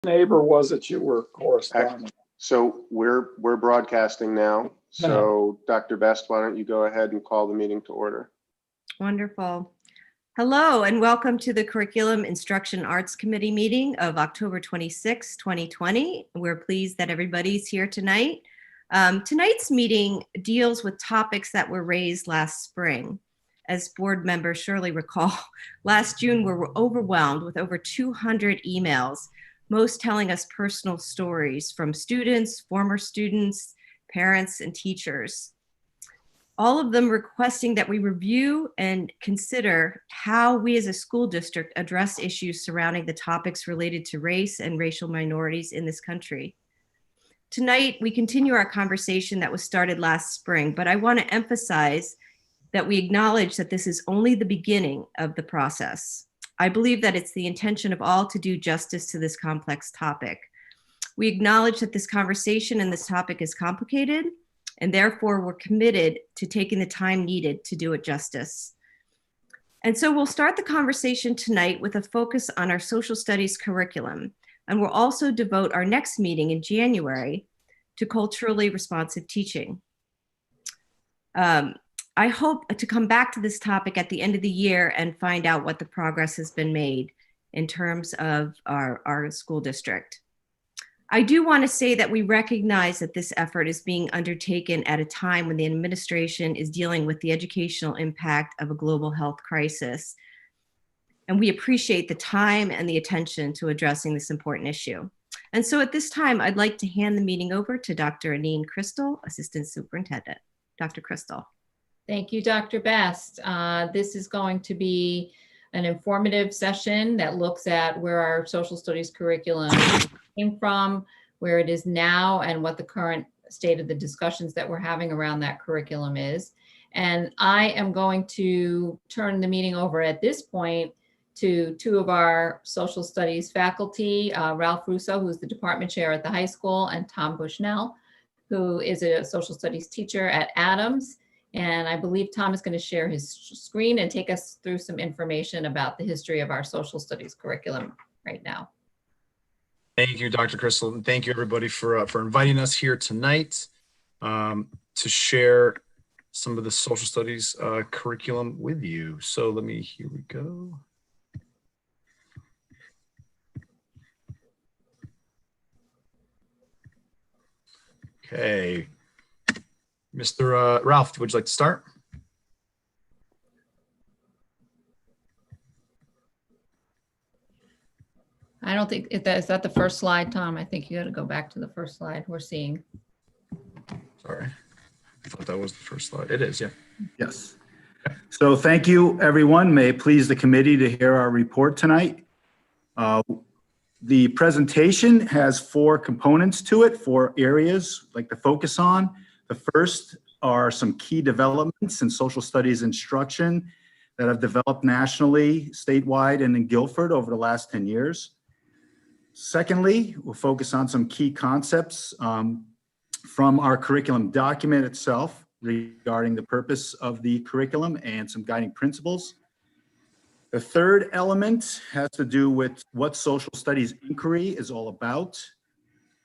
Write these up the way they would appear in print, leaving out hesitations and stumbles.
neighbor was it you were corresponding? So we're broadcasting now. So Dr. Best, why don't you go ahead and call the meeting to order? Wonderful. Hello, and welcome to the Curriculum Instruction Arts Committee meeting of October 26, 2020. We're pleased that everybody's here tonight. Tonight's meeting deals with topics that were raised last spring. As board members surely recall, last June we were overwhelmed with over 200 emails, most telling us personal stories from students, former students, parents, and teachers. All of them requesting that we review and consider how we as a school district address issues surrounding the topics related to race and racial minorities in this country. Tonight, we continue our conversation that was started last spring, but I want to emphasize that we acknowledge that this is only the beginning of the process. I believe that it's the intention of all to do justice to this complex topic. We acknowledge that this conversation and this topic is complicated, and therefore we're committed to taking the time needed to do it justice. And so we'll start the conversation tonight with a focus on our social studies curriculum, and we'll also devote our next meeting in January to culturally responsive teaching. I hope to come back to this topic at the end of the year and find out what the progress has been made in terms of our school district. I do want to say that we recognize that this effort is being undertaken at a time when the administration is dealing with the educational impact of a global health crisis. And we appreciate the time and the attention to addressing this important issue. And so at this time, I'd like to hand the meeting over to Dr. Anine Crystal, Assistant Superintendent. Dr. Crystal. Thank you, Dr. Best. This is going to be an informative session that looks at where our social studies curriculum came from, where it is now, and what the current state of the discussions that we're having around that curriculum is. And I am going to turn the meeting over at this point to two of our social studies faculty, Ralph Russo, who's the department chair at the high school, and Tom Bushnell, who is a social studies teacher at Adams. And I believe Tom is going to share his screen and take us through some information about the history of our social studies curriculum right now. Thank you, Dr. Crystal, and thank you everybody for inviting us here tonight to share some of the social studies curriculum with you. So here we go. Okay. Mr. Ralph, would you like to start? I don't think, is that the first slide, Tom? I think you got to go back to the first slide we're seeing. Sorry, I thought that was the first slide. It is, yeah. Yes. So thank you, everyone. May it please the committee to hear our report tonight. The presentation has four components to it, four areas I'd like to focus on. The first are some key developments in social studies instruction that have developed nationally, statewide, and in Guilford over the last 10 years. Secondly, we'll focus on some key concepts from our curriculum document itself regarding the purpose of the curriculum and some guiding principles. The third element has to do with what social studies inquiry is all about.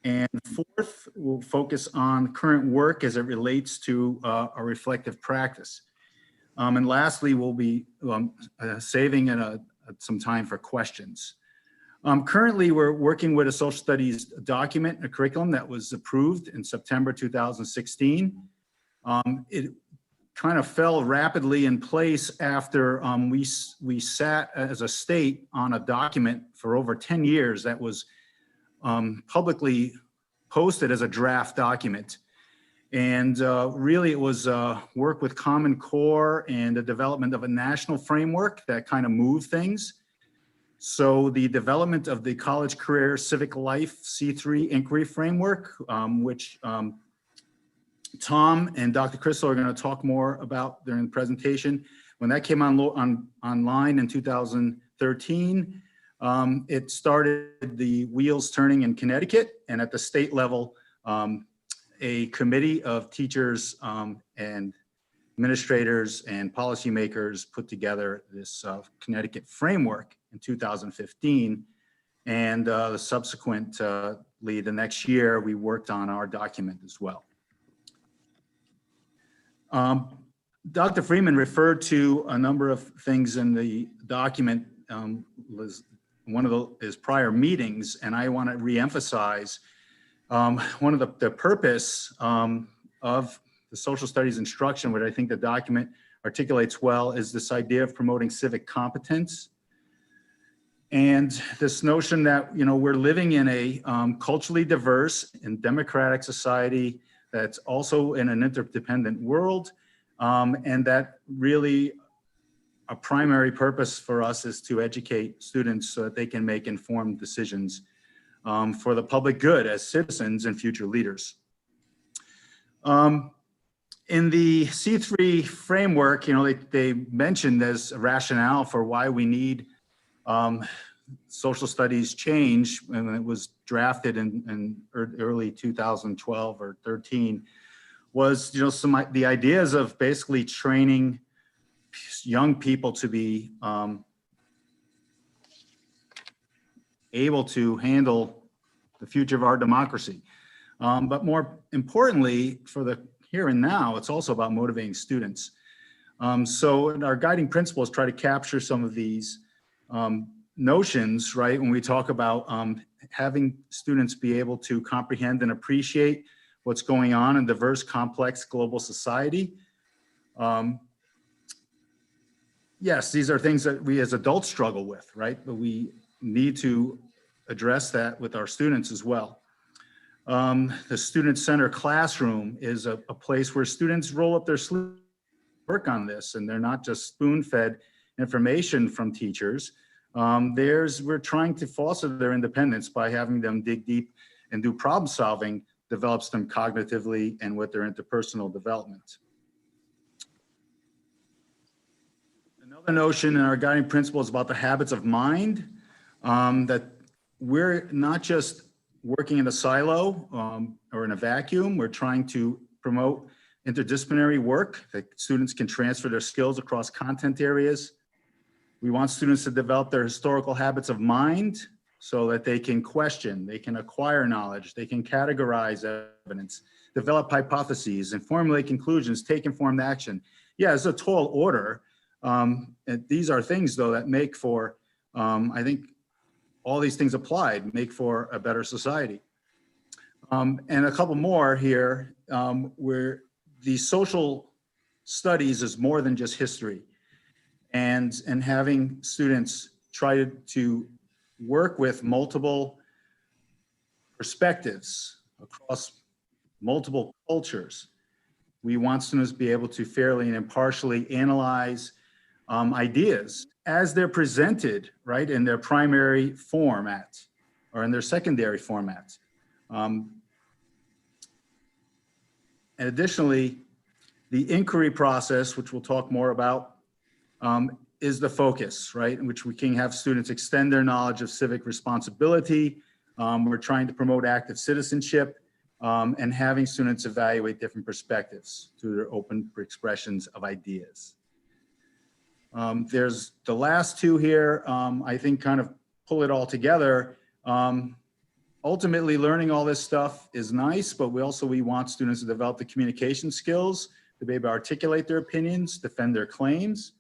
And fourth, we'll focus on current work as it relates to a reflective practice. And lastly, we'll be saving some time for questions. Currently, we're working with a social studies document, a curriculum that was approved in September 2016. It kind of fell rapidly in place after we sat as a state on a document for over 10 years that was publicly posted as a draft document. And really it was work with Common Core and the development of a national framework that kind of moved things. So the development of the College Career Civic Life C3 Inquiry Framework, which Tom and Dr. Crystal are going to talk more about during the presentation. When that came online in 2013, it started the wheels turning in Connecticut, and at the state level, a committee of teachers and administrators and policymakers put together this Connecticut framework in 2015. And the subsequently, the next year, we worked on our document as well. Dr. Freeman referred to a number of things in the document, was one of his prior meetings, and I want to reemphasize one of the purpose of the social studies instruction, which I think the document articulates well, is this idea of promoting civic competence. And this notion that, we're living in a culturally diverse and democratic society that's also in an interdependent world, and that really a primary purpose for us is to educate students so that they can make informed decisions for the public good as citizens and future leaders. In the C3 framework, they mentioned as a rationale for why we need social studies change, and it was drafted in early 2012 or 13, was the ideas of basically training young people to be able to handle the future of our democracy. But more importantly, for the here and now, it's also about motivating students. So our guiding principles try to capture some of these notions, right? When we talk about having students be able to comprehend and appreciate what's going on in diverse, complex global society. Yes, these are things that we as adults struggle with, right? But we need to address that with our students as well. The student-centered classroom is a place where students roll up their sleeves, work on this, and they're not just spoon-fed information from teachers. We're trying to foster their independence by having them dig deep and do problem solving, develops them cognitively and with their interpersonal development. Another notion in our guiding principle is about the habits of mind, that we're not just working in a silo or in a vacuum. We're trying to promote interdisciplinary work that students can transfer their skills across content areas. We want students to develop their historical habits of mind so that they can question, they can acquire knowledge, they can categorize evidence, develop hypotheses, and formulate conclusions, take informed action. Yeah, it's a tall order. And these are things, though, that make for, I think, all these things applied make for a better society. And a couple more here, where the social studies is more than just history. And having students try to work with multiple perspectives across multiple cultures. We want students to be able to fairly and impartially analyze ideas as they're presented, right, in their primary format or in their secondary format. And additionally, the inquiry process, which we'll talk more about, is the focus, right, in which we can have students extend their knowledge of civic responsibility. We're trying to promote active citizenship and having students evaluate different perspectives through their open expressions of ideas. There's the last two here, I think kind of pull it all together. Ultimately, learning all this stuff is nice, but we want students to develop the communication skills to be able to articulate their opinions, defend their claims.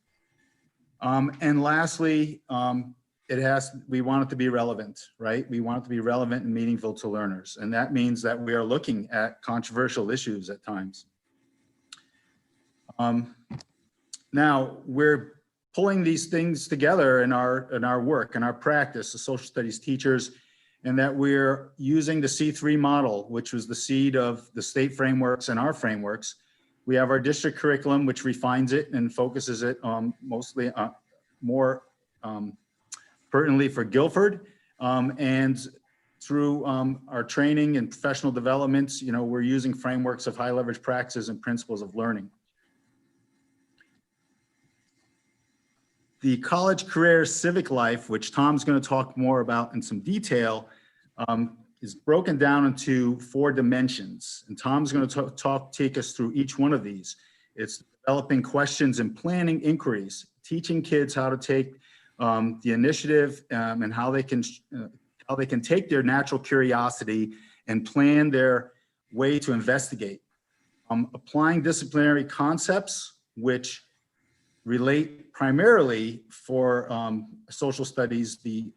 And lastly, we want it to be relevant, right? We want it to be relevant and meaningful to learners. And that means that we are looking at controversial issues at times. Now, we're pulling these things together in our work, in our practice as social studies teachers, and that we're using the C3 model, which was the seed of the state frameworks and our frameworks. We have our district curriculum, which refines it and focuses it mostly more pertinently for Guilford. And through our training and professional developments, we're using frameworks of high leverage practices and principles of learning. The college career civic life, which Tom's going to talk more about in some detail, is broken down into 4 dimensions. And Tom's going to take us through each one of these. It's developing questions and planning inquiries, teaching kids how to take the initiative and how they can how they can take their natural curiosity and plan their way to investigate. Applying disciplinary concepts, which relate primarily for social studies, the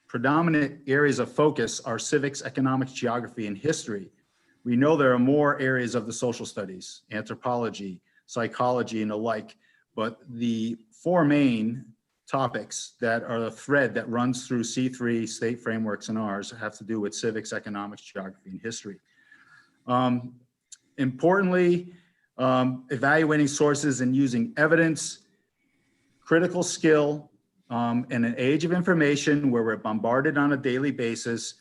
predominant areas of focus are civics, economics, geography, and history. We know there are more areas of the social studies, anthropology, psychology, and the like, but the four main topics that are the thread that runs through C3, state frameworks, and ours have to do with civics, economics, geography, and history. Importantly, evaluating sources and using evidence, critical skill, in an age of information where we're bombarded on a daily basis,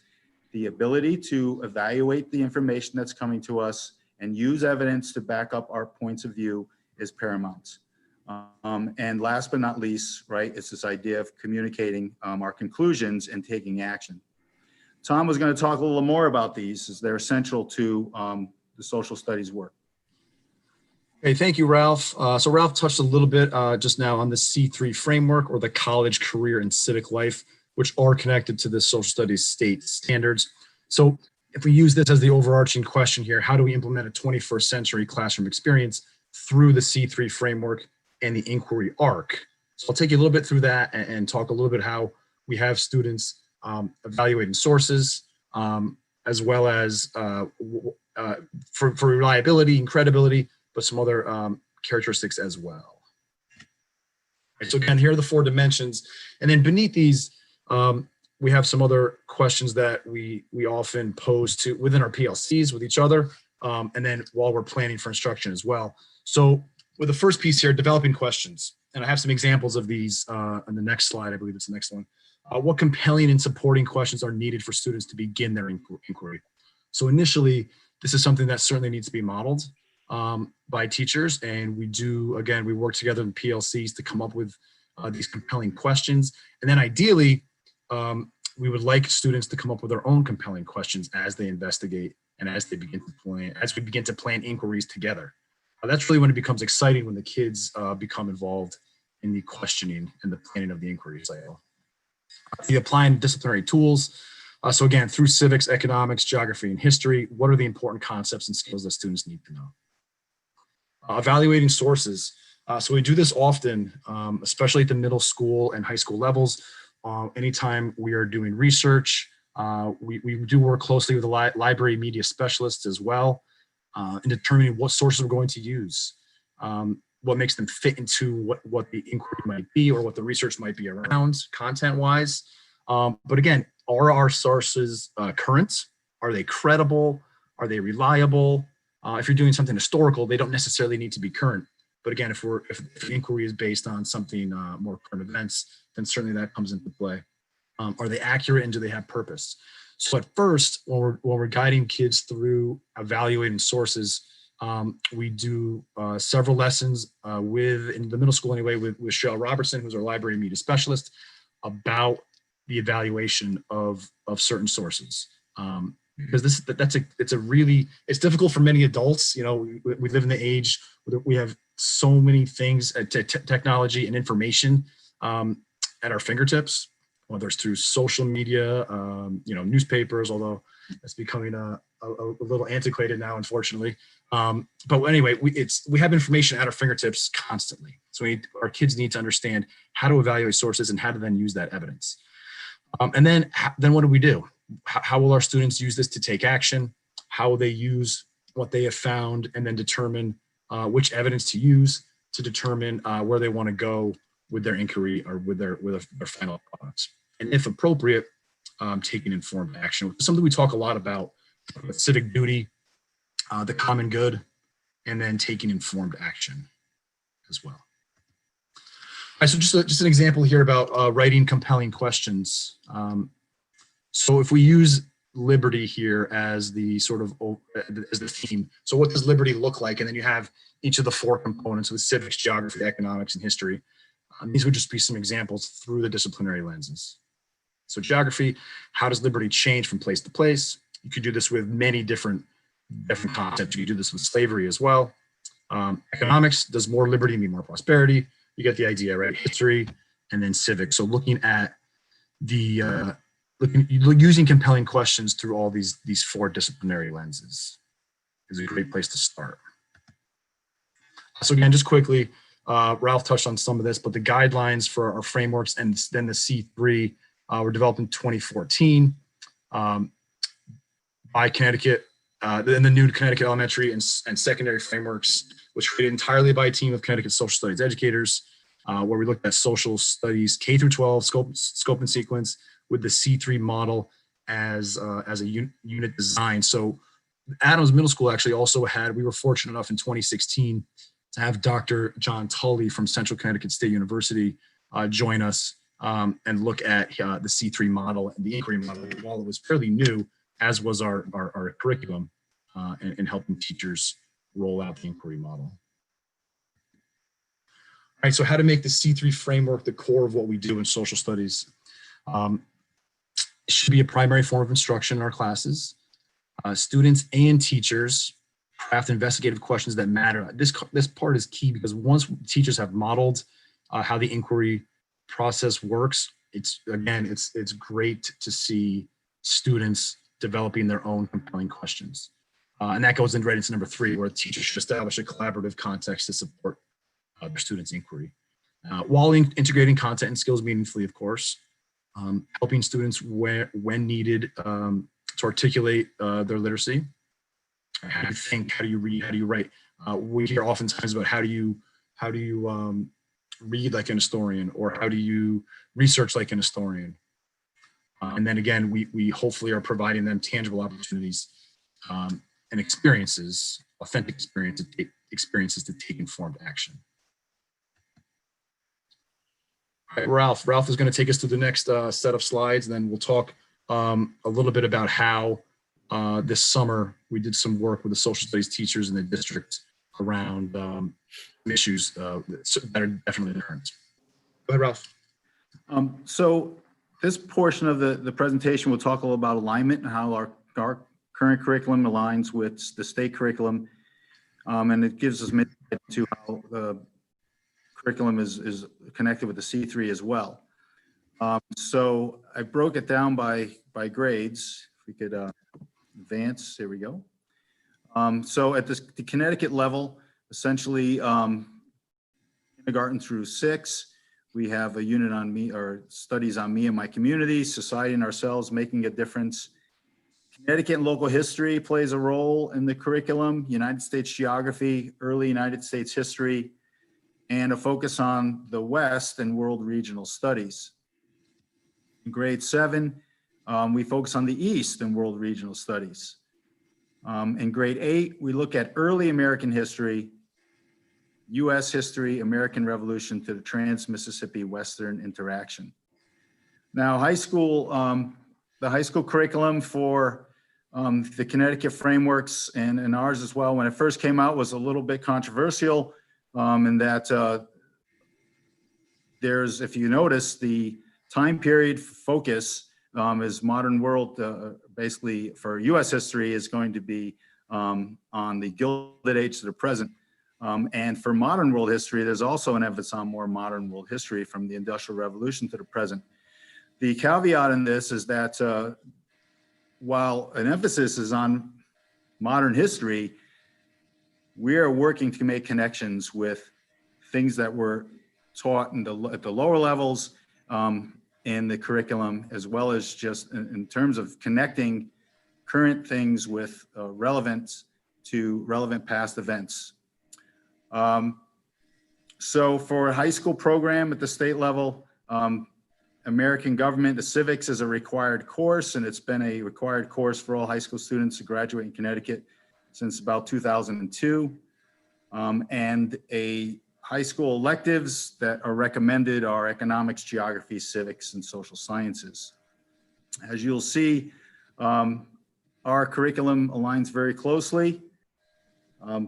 the ability to evaluate the information that's coming to us and use evidence to back up our points of view is paramount. And last but not least, right, it's this idea of communicating our conclusions and taking action. Tom was going to talk a little more about these as they're essential to the social studies work. Okay, thank you, Ralph. So Ralph touched a little bit just now on the C3 framework, or the college, career, and civic life, which are connected to the social studies state standards. So if we use this as the overarching question here, how do we implement a 21st century classroom experience through the C3 framework and the inquiry arc? So I'll take you a little bit through that and talk a little bit how we have students evaluating sources, as well as for reliability and credibility, but some other characteristics as well. Right, so again, here are the 4 dimensions. And then beneath these, we have some other questions that we often pose to within our PLCs with each other, and then while we're planning for instruction as well. So with the first piece here, developing questions. And I have some examples of these on the next slide. I believe it's the next one. What compelling and supporting questions are needed for students to begin their inquiry? So initially, this is something that certainly needs to be modeled by teachers. And we do, again, we work together in PLCs to come up with these compelling questions. And then ideally, we would like students to come up with their own compelling questions as they investigate and as they begin to plan, as we begin to plan inquiries together. That's really when it becomes exciting, when the kids become involved in the questioning and the planning of the inquiry cycle. The applying disciplinary tools. So again, through civics, economics, geography, and history, what are the important concepts and skills that students need to know? Evaluating sources. So we do this often, especially at the middle school and high school levels. Anytime we are doing research, we do work closely with the library media specialists as well in determining what sources we're going to use, what makes them fit into what the inquiry might be or what the research might be around content-wise. But again, are our sources current? Are they credible? Are they reliable? If you're doing something historical, they don't necessarily need to be current. But again, if the inquiry is based on something more current events, then certainly that comes into play. Are they accurate, and do they have purpose? So at first, when we're guiding kids through evaluating sources, we do several lessons in the middle school anyway, with Cheryl Robertson, who's our library media specialist, about the evaluation of certain sources. Because it's difficult for many adults. You know, we live in the age where we have so many things, technology and information at our fingertips, whether it's through social media, newspapers, although it's becoming a little antiquated now, unfortunately. But anyway, we have information at our fingertips constantly. So our kids need to understand how to evaluate sources and how to then use that evidence. And then what do we do? How will our students use this to take action? How will they use what they have found and then determine which evidence to use to determine where they want to go with their inquiry or with their final products? And if appropriate, taking informed action, which is something we talk a lot about, civic duty, the common good, and then taking informed action as well. All right, so just an example here about writing compelling questions. So if we use liberty here as the as the theme, so what does liberty look like? And then you have each of the 4 components with civics, geography, economics, and history. These would just be some examples through the disciplinary lenses. So geography, how does liberty change from place to place? You could do this with many different concepts. You could do this with slavery as well. Economics, does more liberty mean more prosperity? You get the idea, right? History, and then civics. So looking at using compelling questions through all these four disciplinary lenses is a great place to start. So again, just quickly, Ralph touched on some of this, but the guidelines for our frameworks and then the C3 were developed in 2014 by Connecticut, then the new Connecticut elementary and secondary frameworks, which created entirely by a team of Connecticut social studies educators, where we looked at social studies K through 12 scope and sequence with the C3 model as a unit design. So Adams Middle School actually also we were fortunate enough in 2016 to have Dr. John Tully from Central Connecticut State University join us and look at the C3 model and the inquiry model. While it was fairly new, as was our curriculum in helping teachers roll out the inquiry model. All right, so how to make the C3 framework the core of what we do in social studies. It should be a primary form of instruction in our classes. Students and teachers craft investigative questions that matter. This part is key because once teachers have modeled how the inquiry process works, it's great to see students developing their own compelling questions. And that goes right into number 3, where teachers should establish a collaborative context to support their students' inquiry. While integrating content and skills meaningfully, of course, helping students when needed to articulate their literacy. How do you think? How do you read? How do you write? We hear oftentimes about how do you read like an historian, or how do you research like an historian? And then again, we hopefully are providing them tangible opportunities and experiences, authentic experiences to take informed action. All right, Ralph is going to take us to the next set of slides, and then we'll talk a little bit about how this summer we did some work with the social studies teachers in the district around issues that are definitely current. Go ahead, Ralph. So this portion of the presentation will talk a little about alignment and how our current curriculum aligns with the state curriculum. And it gives us insight to how the curriculum is connected with the C3 as well. So I broke it down by grades. If we could advance, there we go. So at the Connecticut level, essentially kindergarten through 6, we have a unit on me, or studies on me and my community, society and ourselves, making a difference. Connecticut and local history plays a role in the curriculum, United States geography, early United States history, and a focus on the West and world regional studies. In grade 7, we focus on the East and world regional studies. In grade 8, we look at early American history, U.S. history, American Revolution to the Trans-Mississippi Western interaction. Now, the high school curriculum for the Connecticut frameworks and ours as well, when it first came out, was a little bit controversial in that there's, if you notice, the time period focus is modern world, basically for U.S. history is going to be on the Gilded Age to the present. And for modern world history, there's also an emphasis on more modern world history from the Industrial Revolution to the present. The caveat in this is that while an emphasis is on modern history, we are working to make connections with things that were taught at the lower levels in the curriculum, as well as just in terms of connecting current things with relevance to relevant past events. So for a high school program at the state level, American government, the civics is a required course, and it's been a required course for all high school students to graduate in Connecticut since about 2002. And a high school electives that are recommended are economics, geography, civics, and social sciences. As you'll see, our curriculum aligns very closely.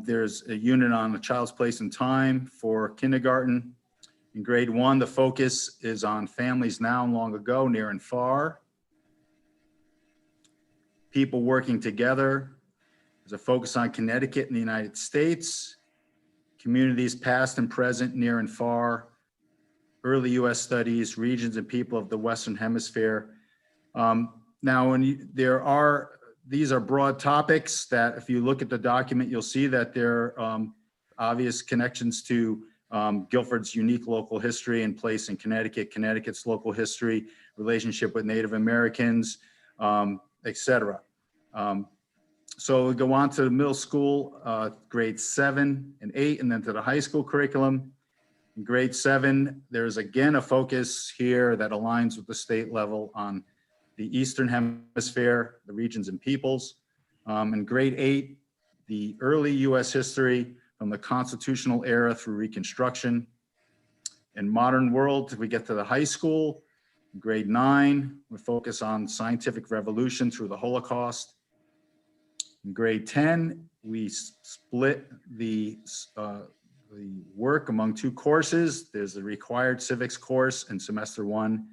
There's a unit on a child's place and time for kindergarten. In grade 1, the focus is on families now and long ago, near and far. People working together. There's a focus on Connecticut and the United States. Communities past and present, near and far. early U.S. studies, regions and people of the Western Hemisphere. Now, these are broad topics that if you look at the document, you'll see that there are obvious connections to Guilford's unique local history and place in Connecticut, Connecticut's local history, relationship with Native Americans, etc. So we go on to the middle school, grades 7 and 8, and then to the high school curriculum. In grade 7, there's again a focus here that aligns with the state level on the Eastern Hemisphere, the regions and peoples. In grade 8, the early U.S. history from the constitutional era through Reconstruction. In modern world, we get to the high school. In grade 9, we focus on scientific revolution through the Holocaust. In grade 10, we split the work among 2 courses. There's the required civics course in semester 1.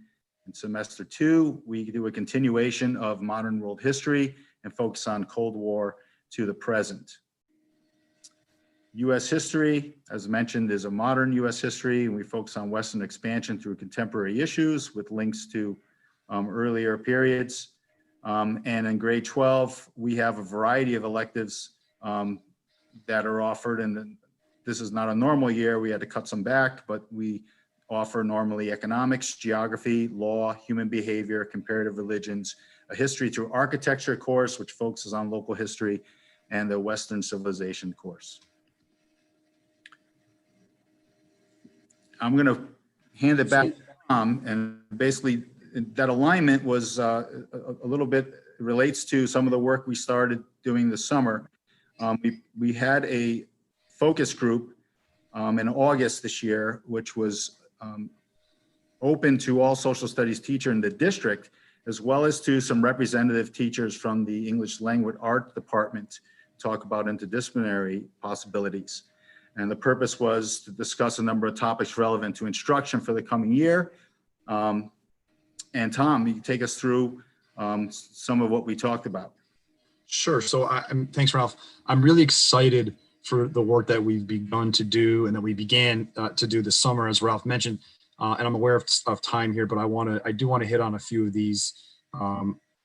In semester 2, we do a continuation of modern world history and focus on Cold War to the present. U.S. history, as mentioned, is a modern U.S. history, and we focus on Western expansion through contemporary issues with links to earlier periods. And in grade 12, we have a variety of electives that are offered, and this is not a normal year. We had to cut some back, but we offer normally economics, geography, law, human behavior, comparative religions, a history through architecture course, which focuses on local history, and the Western civilization course. I'm going to hand it back to Tom, and basically that alignment was a little bit relates to some of the work we started doing this summer. We had a focus group in August this year, which was open to all social studies teacher in the district, as well as to some representative teachers from the English language art department to talk about interdisciplinary possibilities. And the purpose was to discuss a number of topics relevant to instruction for the coming year. And Tom, you can take us through some of what we talked about. Sure. So thanks, Ralph. I'm really excited for the work that we've begun to do and that we began to do this summer, as Ralph mentioned. And I'm aware of time here, but I do want to hit on a few of these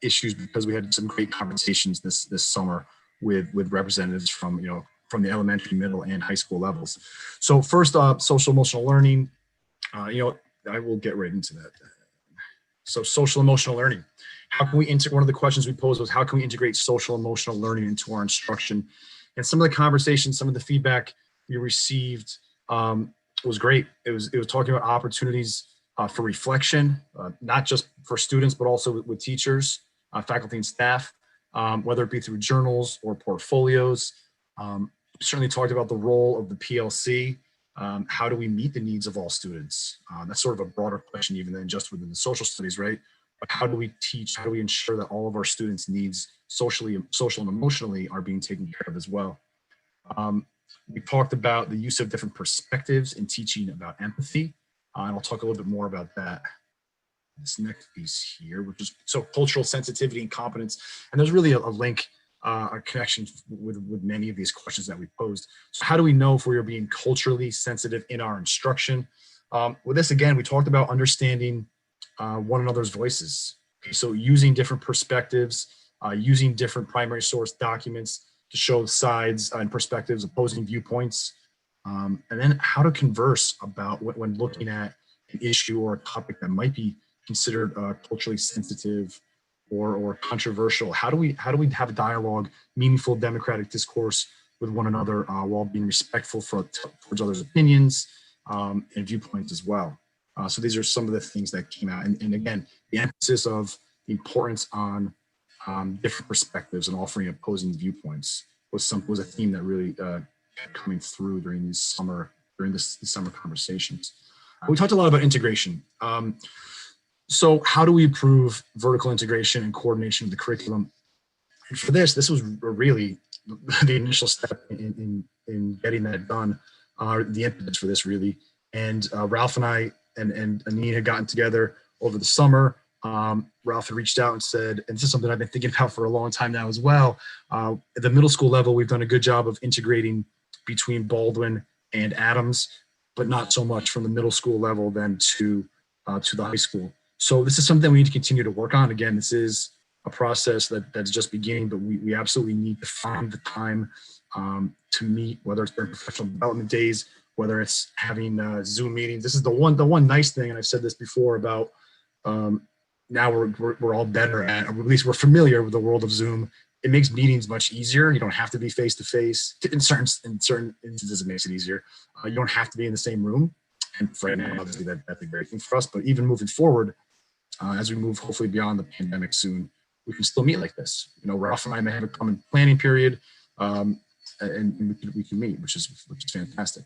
issues because we had some great conversations this summer with representatives from the elementary, middle, and high school levels. So first up, social emotional learning. I will get right into that. So social emotional learning. How can we one of the questions we posed was, how can we integrate social emotional learning into our instruction? And some of the conversations, some of the feedback we received was great. It was talking about opportunities for reflection, not just for students, but also with teachers, faculty and staff, whether it be through journals or portfolios. Certainly talked about the role of the PLC. How do we meet the needs of all students? That's sort of a broader question even than just within the social studies, right? But how do we teach, how do we ensure that all of our students' needs social and emotionally are being taken care of as well? We talked about the use of different perspectives in teaching about empathy. And I'll talk a little bit more about that. This next piece here, which is so cultural sensitivity and competence. And there's really a link, a connection with many of these questions that we posed. So how do we know if we are being culturally sensitive in our instruction? With this, again, we talked about understanding one another's voices. Okay, so using different perspectives, using different primary source documents to show sides and perspectives, opposing viewpoints, and then how to converse about when looking at an issue or a topic that might be considered culturally sensitive or controversial. How do we have a dialogue, meaningful democratic discourse with one another while being respectful towards others' opinions and viewpoints as well. So these are some of the things that came out. And again, the emphasis of the importance on different perspectives and offering opposing viewpoints was a theme that really kept coming through during the summer conversations. We talked a lot about integration. So how do we improve vertical integration and coordination of the curriculum? And for this was really the initial step in getting that done, the impetus for this really. And Ralph and I and Anine had gotten together over the summer. Ralph had reached out and said, and this is something I've been thinking about for a long time now as well. At the middle school level, we've done a good job of integrating between Baldwin and Adams. but not so much from the middle school level then to the high school. So this is something we need to continue to work on. Again, this is a process that's just beginning, but we absolutely need to find the time to meet, whether it's during professional development days, whether it's having Zoom meetings. This is the one nice thing, and I've said this before about now we're all better at, or at least we're familiar with the world of Zoom. It makes meetings much easier. You don't have to be face to face. In certain instances, it makes it easier. You don't have to be in the same room. And for right now, obviously, that's a great thing for us. But even moving forward, as we move hopefully beyond the pandemic soon, we can still meet like this. You know, Ralph and I may have a common planning period, and we can meet, which is fantastic.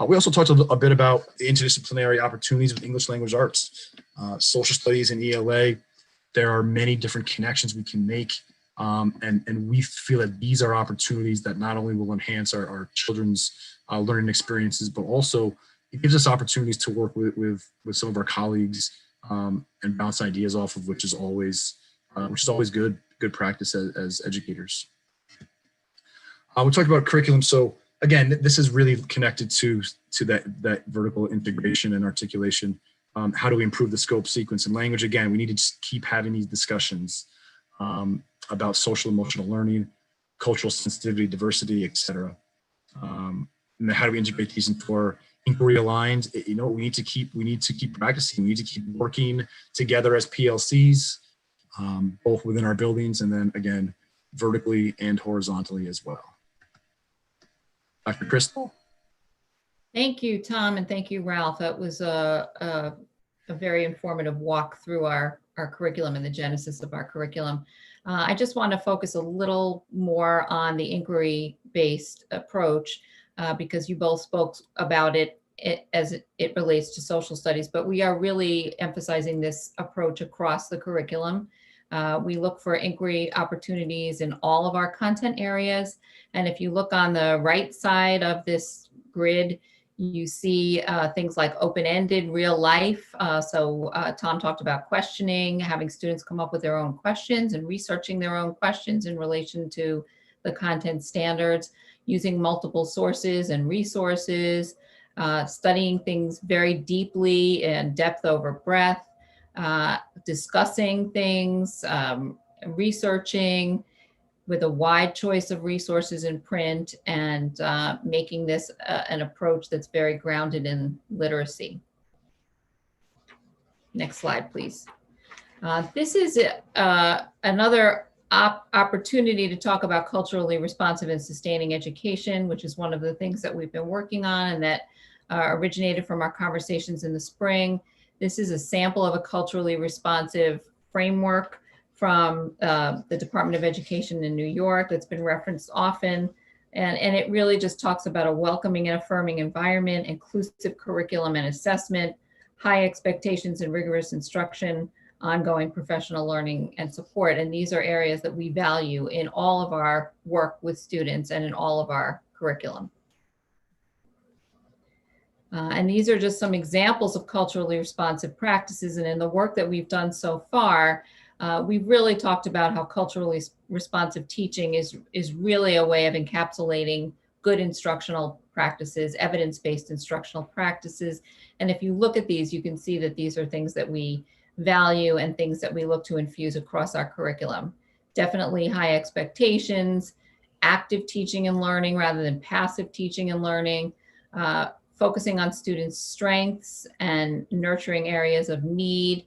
We also talked a bit about the interdisciplinary opportunities with English language arts, social studies, and ELA. There are many different connections we can make. And we feel that these are opportunities that not only will enhance our children's learning experiences, but also it gives us opportunities to work with some of our colleagues and bounce ideas off of, which is always good practice as educators. We talked about curriculum. So again, this is really connected to that vertical integration and articulation. How do we improve the scope, sequence, and language? Again, we need to just keep having these discussions about social emotional learning, cultural sensitivity, diversity, etc. And then how do we integrate these into our inquiry aligned? You know, we need to keep practicing. We need to keep working together as PLCs, both within our buildings and then again vertically and horizontally as well. Dr. Crystal. Thank you, Tom, and thank you, Ralph. That was a very informative walk through our curriculum and the genesis of our curriculum. I just want to focus a little more on the inquiry-based approach because you both spoke about it as it relates to social studies, but we are really emphasizing this approach across the curriculum. We look for inquiry opportunities in all of our content areas. And if you look on the right side of this grid, you see things like open-ended, real life. So Tom talked about questioning, having students come up with their own questions and researching their own questions in relation to the content standards, using multiple sources and resources, studying things very deeply and depth over breadth, discussing things, researching with a wide choice of resources in print, and making this an approach that's very grounded in literacy. Next slide, please. This is another opportunity to talk about culturally responsive and sustaining education, which is one of the things that we've been working on and that originated from our conversations in the spring. This is a sample of a culturally responsive framework from the Department of Education in New York that's been referenced often. And it really just talks about a welcoming and affirming environment, inclusive curriculum and assessment, high expectations and rigorous instruction, ongoing professional learning and support. And these are areas that we value in all of our work with students and in all of our curriculum. And these are just some examples of culturally responsive practices. And in the work that we've done so far, we've really talked about how culturally responsive teaching is really a way of encapsulating good instructional practices, evidence-based instructional practices. And if you look at these, you can see that these are things that we value and things that we look to infuse across our curriculum. Definitely high expectations, active teaching and learning rather than passive teaching and learning, focusing on students' strengths and nurturing areas of need.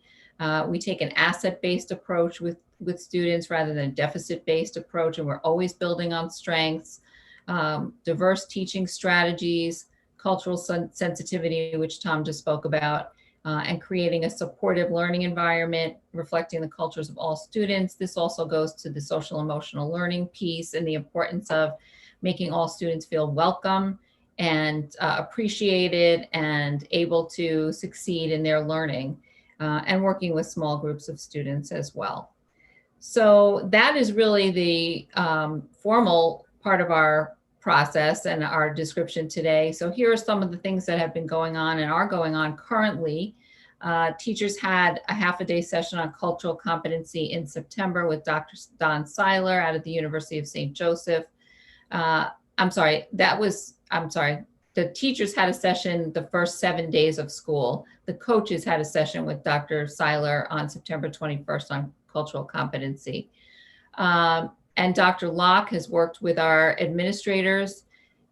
We take an asset-based approach with students rather than a deficit-based approach, and we're always building on strengths. Diverse teaching strategies, cultural sensitivity, which Tom just spoke about, and creating a supportive learning environment reflecting the cultures of all students. This also goes to the social emotional learning piece and the importance of making all students feel welcome and appreciated and able to succeed in their learning, and working with small groups of students as well. So that is really the formal part of our process and our description today. So here are some of the things that have been going on and are going on currently. Teachers had a half-a-day session on cultural competency in September with Dr. Don Seiler out of the University of St. Joseph. the teachers had a session the first 7 days of school. The coaches had a session with Dr. Seiler on September 21st on cultural competency. And Dr. Locke has worked with our administrators.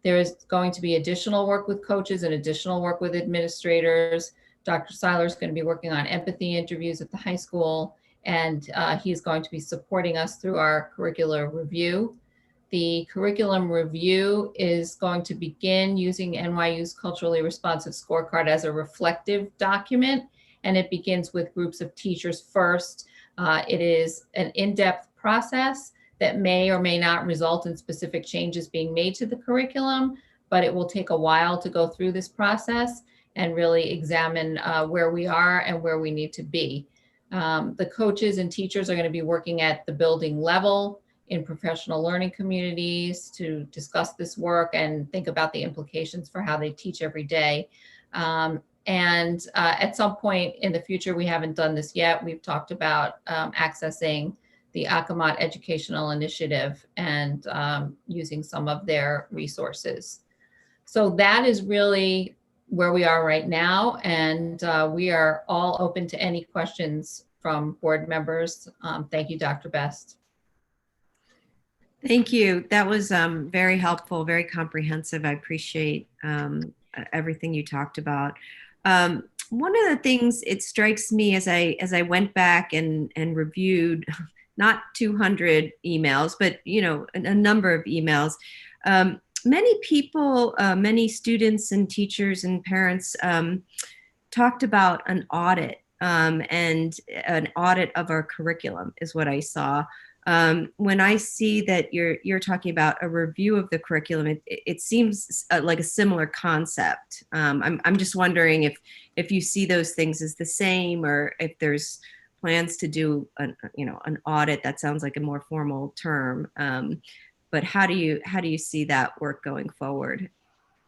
There is going to be additional work with coaches and additional work with administrators. Dr. Seiler is going to be working on empathy interviews at the high school, and he's going to be supporting us through our curricular review. The curriculum review is going to begin using NYU's culturally responsive scorecard as a reflective document, and it begins with groups of teachers first. It is an in-depth process that may or may not result in specific changes being made to the curriculum, but it will take a while to go through this process and really examine where we are and where we need to be. The coaches and teachers are going to be working at the building level in professional learning communities to discuss this work and think about the implications for how they teach every day. And at some point in the future, we haven't done this yet, we've talked about accessing the Akamat Educational Initiative and using some of their resources. So that is really where we are right now. And we are all open to any questions from board members. Thank you, Dr. Best. Thank you. That was very helpful, very comprehensive. I appreciate everything you talked about. One of the things it strikes me as I went back and reviewed, not 200 emails, but a number of emails. Many people, many students and teachers and parents talked about an audit, and an audit of our curriculum is what I saw. When I see that you're talking about a review of the curriculum, it seems like a similar concept. I'm just wondering if you see those things as the same, or if there's plans to do an audit. That sounds like a more formal term. But how do you see that work going forward?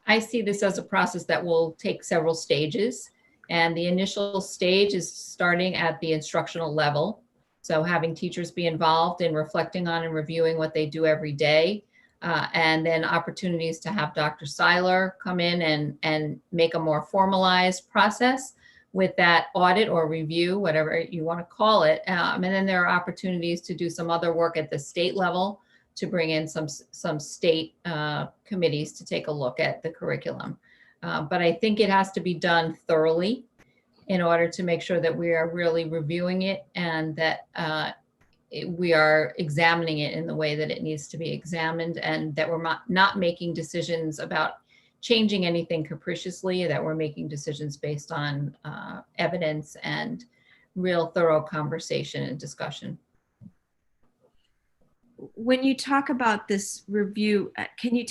I see this as a process that will take several stages. And the initial stage is starting at the instructional level. So having teachers be involved in reflecting on and reviewing what they do every day. And then opportunities to have Dr. Seiler come in and make a more formalized process with that audit or review, whatever you want to call it. And then there are opportunities to do some other work at the state level to bring in some state committees to take a look at the curriculum. But I think it has to be done thoroughly in order to make sure that we are really reviewing it and that we are examining it in the way that it needs to be examined, and that we're not making decisions about changing anything capriciously, that we're making decisions based on evidence and real thorough conversation and discussion. When you talk about this review, can you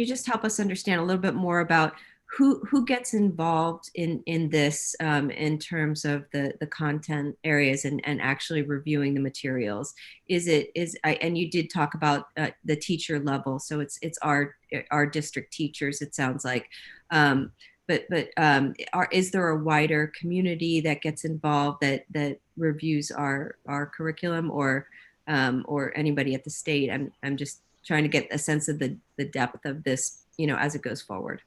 just help us understand a little bit more about who gets involved in this in terms of the content areas and actually reviewing the materials? And you did talk about the teacher level, so it's our district teachers, it sounds like. But is there a wider community that gets involved that reviews our curriculum, or anybody at the state? I'm just trying to get a sense of the depth of this, as it goes forward.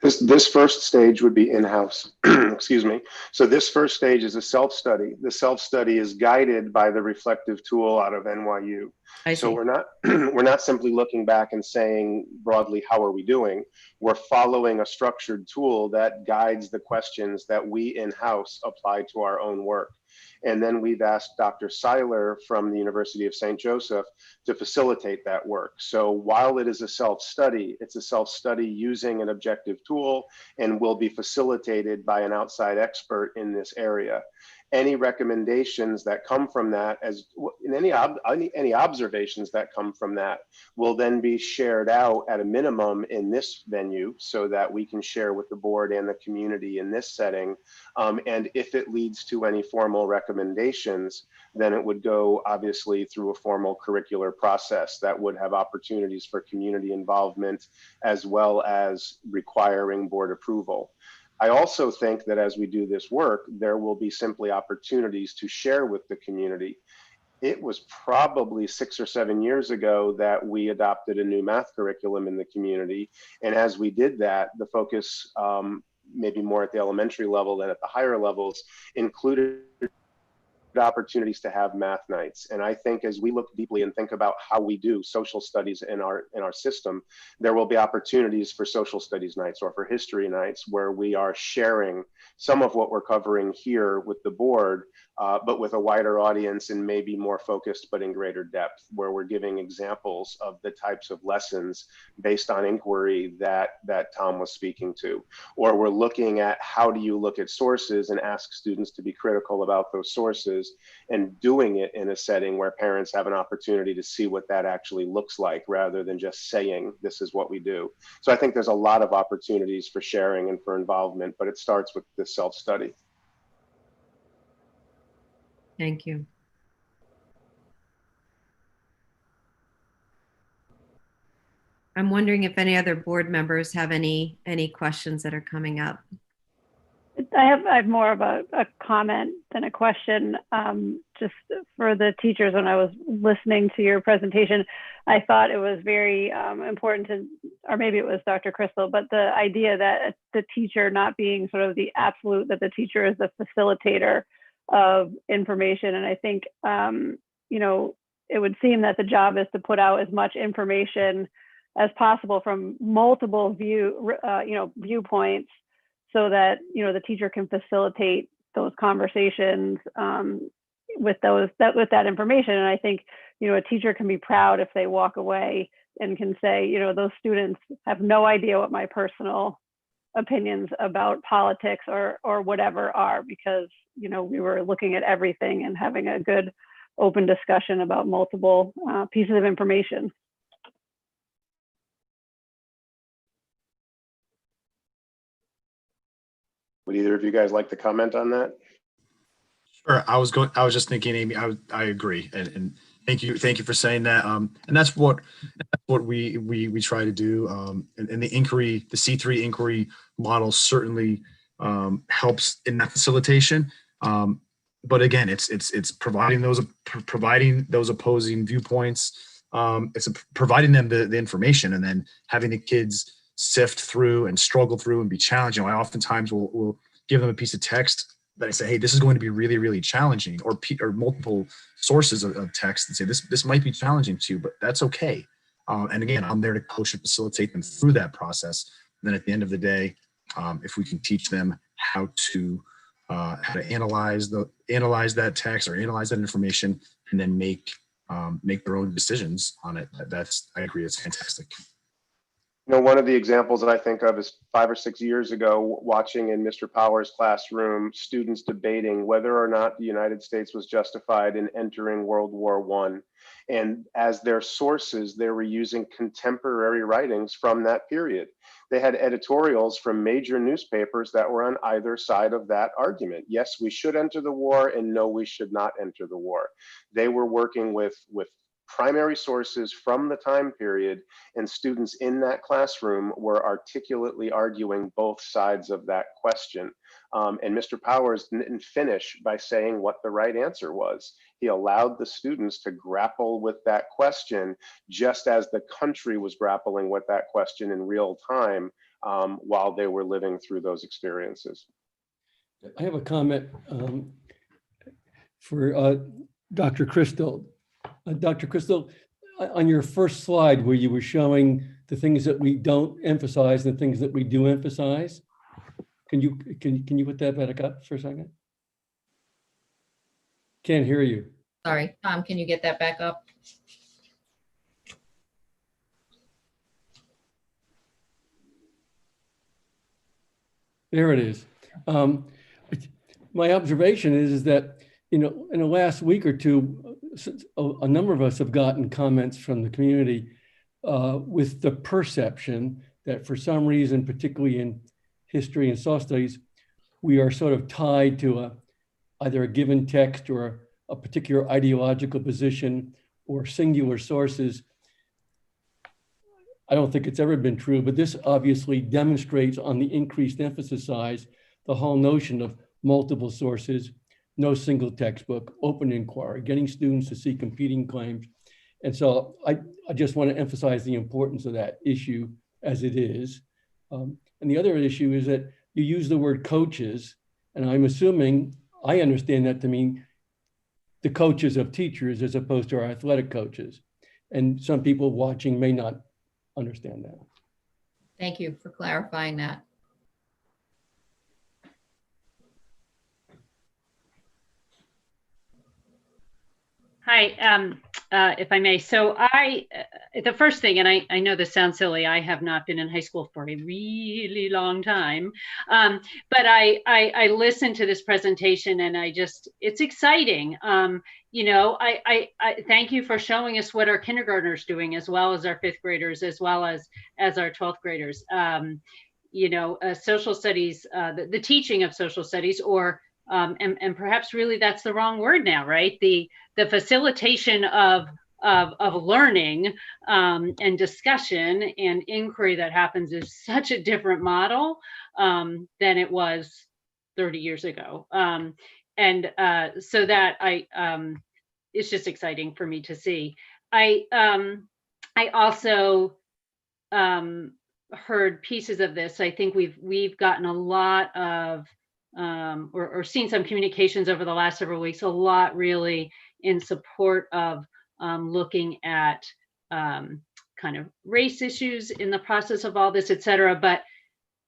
This first stage would be in-house, excuse me. So this first stage is a self-study. The self-study is guided by the reflective tool out of NYU. So we're not simply looking back and saying broadly, how are we doing? We're following a structured tool that guides the questions that we in-house apply to our own work. And then we've asked Dr. Seiler from the University of St. Joseph to facilitate that work. So while it is a self-study, it's a self-study using an objective tool and will be facilitated by an outside expert in this area. Any recommendations that come from that, any observations that come from that, will then be shared out at a minimum in this venue so that we can share with the board and the community in this setting. And if it leads to any formal recommendations, then it would go obviously through a formal curricular process that would have opportunities for community involvement as well as requiring board approval. I also think that as we do this work, there will be simply opportunities to share with the community. it was probably 6 or 7 years ago that we adopted a new math curriculum in the community. And as we did that, the focus, maybe more at the elementary level than at the higher levels, included opportunities to have math nights. And I think as we look deeply and think about how we do social studies in our system, there will be opportunities for social studies nights or for history nights where we are sharing some of what we're covering here with the board, but with a wider audience and maybe more focused, but in greater depth, where we're giving examples of the types of lessons based on inquiry that Tom was speaking to. Or we're looking at how do you look at sources and ask students to be critical about those sources, and doing it in a setting where parents have an opportunity to see what that actually looks like rather than just saying this is what we do. So I think there's a lot of opportunities for sharing and for involvement, but it starts with this self-study. Thank you. I'm wondering if any other board members have any questions that are coming up. I have more of a comment than a question. Just for the teachers, when I was listening to your presentation, I thought it was very important to, or maybe it was Dr. Crystal, but the idea that the teacher not being sort of the absolute, that the teacher is the facilitator of information. And I think, you know, it would seem that the job is to put out as much information as possible from multiple viewpoints, so that, you know, the teacher can facilitate those conversations with that information. And I think, you know, a teacher can be proud if they walk away and can say, you know, those students have no idea what my personal opinions about politics or whatever are, because, you know, we were looking at everything and having a good open discussion about multiple pieces of information. Would either of you guys like to comment on that? Sure. I was just thinking, Amy, I agree. And thank you for saying that. And that's what we try to do. And the inquiry, the C3 inquiry model certainly helps in that facilitation. But again, it's providing those opposing viewpoints. It's providing them the information, and then having the kids sift through and struggle through and be challenged. You know, I oftentimes will give them a piece of text that I say, hey, this is going to be really, really challenging, or multiple sources of text, and say this might be challenging to you, but that's okay. And again, I'm there to coach and facilitate them through that process. And then at the end of the day, if we can teach them how to analyze that text or analyze that information, and then make their own decisions on it, I agree, it's fantastic. You know, one of the examples that I think of is 5 or 6 years ago, watching in Mr. Powers' classroom, students debating whether or not the United States was justified in entering World War I. And as their sources, they were using contemporary writings from that period. They had editorials from major newspapers that were on either side of that argument. Yes, we should enter the war, and no, we should not enter the war. They were working with primary sources from the time period, and students in that classroom were articulately arguing both sides of that question. And Mr. Powers didn't finish by saying what the right answer was. He allowed the students to grapple with that question, just as the country was grappling with that question in real time while they were living through those experiences. I have a comment for Dr. Crystal. Dr. Crystal, on your first slide where you were showing the things that we don't emphasize and the things that we do emphasize, can you put that back up for a second? Can't hear you. Sorry, Tom, can you get that back up? There it is. My observation is that, you know, in the last week or two, a number of us have gotten comments from the community with the perception that for some reason, particularly in history and social studies, we are sort of tied to either a given text or a particular ideological position or singular sources. I don't think it's ever been true, but this obviously demonstrates on the increased emphasis size the whole notion of multiple sources, no single textbook, open inquiry, getting students to see competing claims. And so I just want to emphasize the importance of that issue as it is. And the other issue is that you use the word coaches, and I'm assuming, I understand that to mean the coaches of teachers as opposed to our athletic coaches. And some people watching may not understand that. Thank you for clarifying that. Hi, if I may. So the first thing, and I know this sounds silly, I have not been in high school for a really long time, but I listened to this presentation and it's exciting. You know, I thank you for showing us what our kindergartners doing, as well as our fifth graders, as well as our 12th graders. You know, social studies, the teaching of social studies, or and perhaps really that's the wrong word now, right? The facilitation of learning and discussion and inquiry that happens is such a different model than it was 30 years ago. And so that it's just exciting for me to see. I also heard pieces of this. I think we've gotten a lot of or seen some communications over the last several weeks, a lot really in support of looking at kind of race issues in the process of all this, et cetera,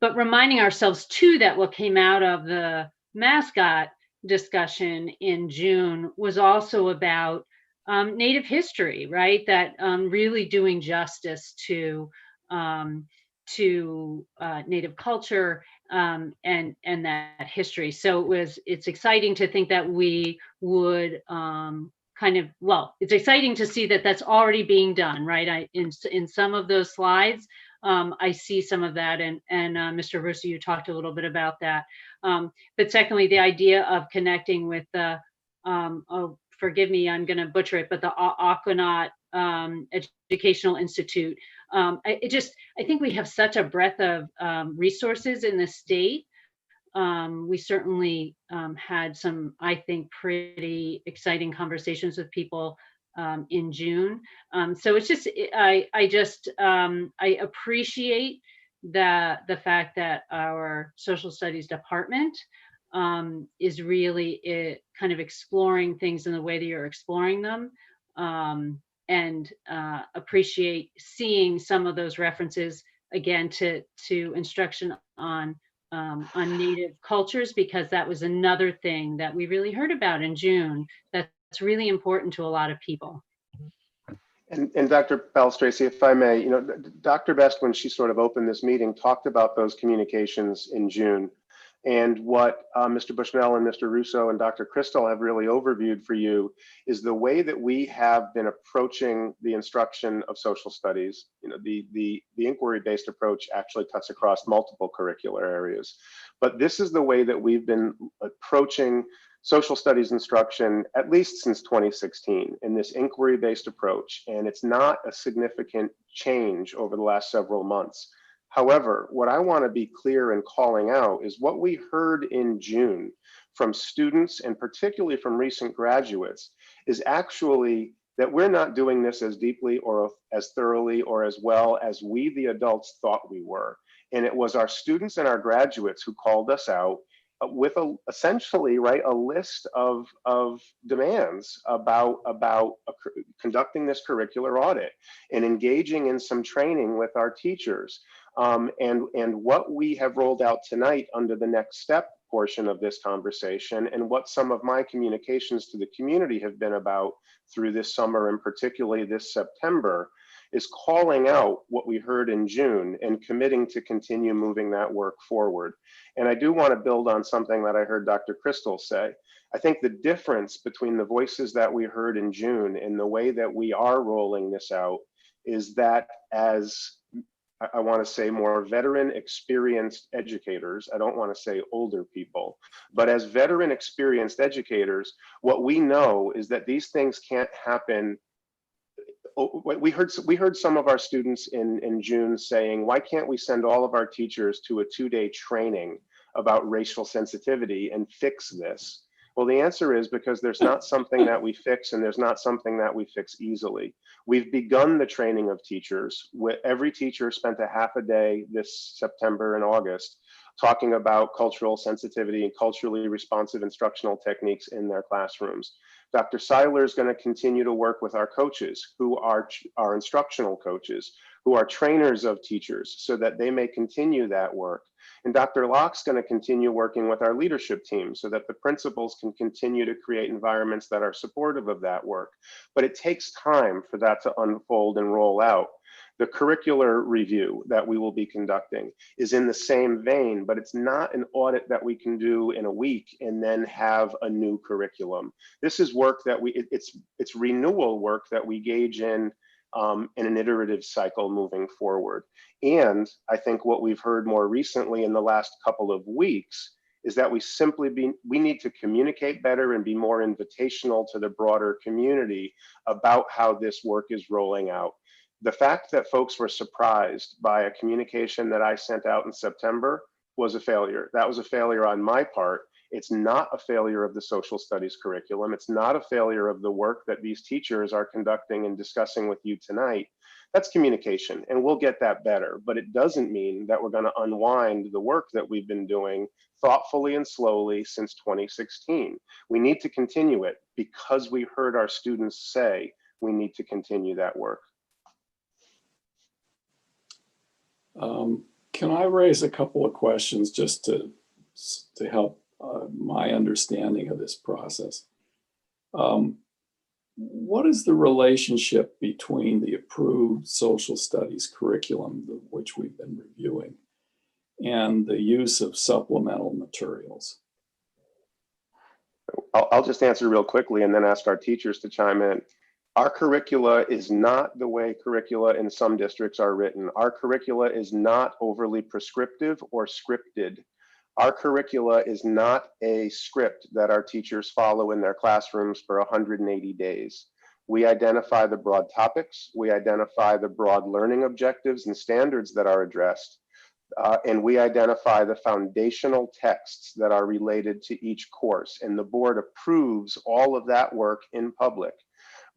but reminding ourselves too that what came out of the mascot discussion in June was also about Native history, right? That really doing justice to Native culture and that history. So it's exciting to think that we would it's exciting to see that that's already being done, right? In some of those slides, I see some of that, and Mr. Russo, you talked a little bit about that. But secondly, the idea of connecting with the, oh, forgive me, I'm going to butcher it, but the Aquanaut Educational Institute. I think we have such a breadth of resources in the state. We certainly had some, I think, pretty exciting conversations with people in June. So it's just, I appreciate the fact that our social studies department is really kind of exploring things in the way that you're exploring them. And appreciate seeing some of those references again to instruction on Native cultures, because that was another thing that we really heard about in June that's really important to a lot of people. And Dr. Palastracci, if I may, you know, Dr. Best, when she sort of opened this meeting, talked about those communications in June. And what Mr. Bushnell and Mr. Russo and Dr. Crystal have really overviewed for you is the way that we have been approaching the instruction of social studies. You know, the inquiry-based approach actually cuts across multiple curricular areas. But this is the way that we've been approaching social studies instruction, at least since 2016, in this inquiry-based approach. And it's not a significant change over the last several months. However, what I want to be clear in calling out is what we heard in June from students, and particularly from recent graduates, is actually that we're not doing this as deeply or as thoroughly or as well as we, the adults, thought we were. And it was our students and our graduates who called us out with essentially, right, a list of demands about conducting this curricular audit and engaging in some training with our teachers. And what we have rolled out tonight under the next step portion of this conversation, and what some of my communications to the community have been about through this summer and particularly this September, is calling out what we heard in June and committing to continue moving that work forward. And I do want to build on something that I heard Dr. Crystal say. I think the difference between the voices that we heard in June and the way that we are rolling this out is that, as I want to say, more veteran experienced educators, I don't want to say older people, but as veteran experienced educators, what we know is that these things can't happen. We heard some of our students in June saying, why can't we send all of our teachers to a 2-day training about racial sensitivity and fix this? Well, the answer is because there's not something that we fix, and there's not something that we fix easily. We've begun the training of teachers. Every teacher spent a half a day this September and August talking about cultural sensitivity and culturally responsive instructional techniques in their classrooms. Dr. Seiler is going to continue to work with our coaches, who are our instructional coaches, who are trainers of teachers, so that they may continue that work. And Dr. Locke's going to continue working with our leadership team so that the principals can continue to create environments that are supportive of that work. But it takes time for that to unfold and roll out. The curricular review that we will be conducting is in the same vein, but it's not an audit that we can do in a week and then have a new curriculum. This is work that it's renewal work that we gauge in an iterative cycle moving forward. And I think what we've heard more recently in the last couple of weeks is that we need to communicate better and be more invitational to the broader community about how this work is rolling out. The fact that folks were surprised by a communication that I sent out in September was a failure. That was a failure on my part. It's not a failure of the social studies curriculum. It's not a failure of the work that these teachers are conducting and discussing with you tonight. That's communication, and we'll get that better. But it doesn't mean that we're going to unwind the work that we've been doing thoughtfully and slowly since 2016. We need to continue it because we heard our students say we need to continue that work. Can I raise a couple of questions just to help my understanding of this process? What is the relationship between the approved social studies curriculum, which we've been reviewing, and the use of supplemental materials? I'll just answer real quickly and then ask our teachers to chime in. Our curricula is not the way curricula in some districts are written. Our curricula is not overly prescriptive or scripted. Our curricula is not a script that our teachers follow in their classrooms for 180 days. We identify the broad topics, we identify the broad learning objectives and standards that are addressed, and we identify the foundational texts that are related to each course, and the board approves all of that work in public.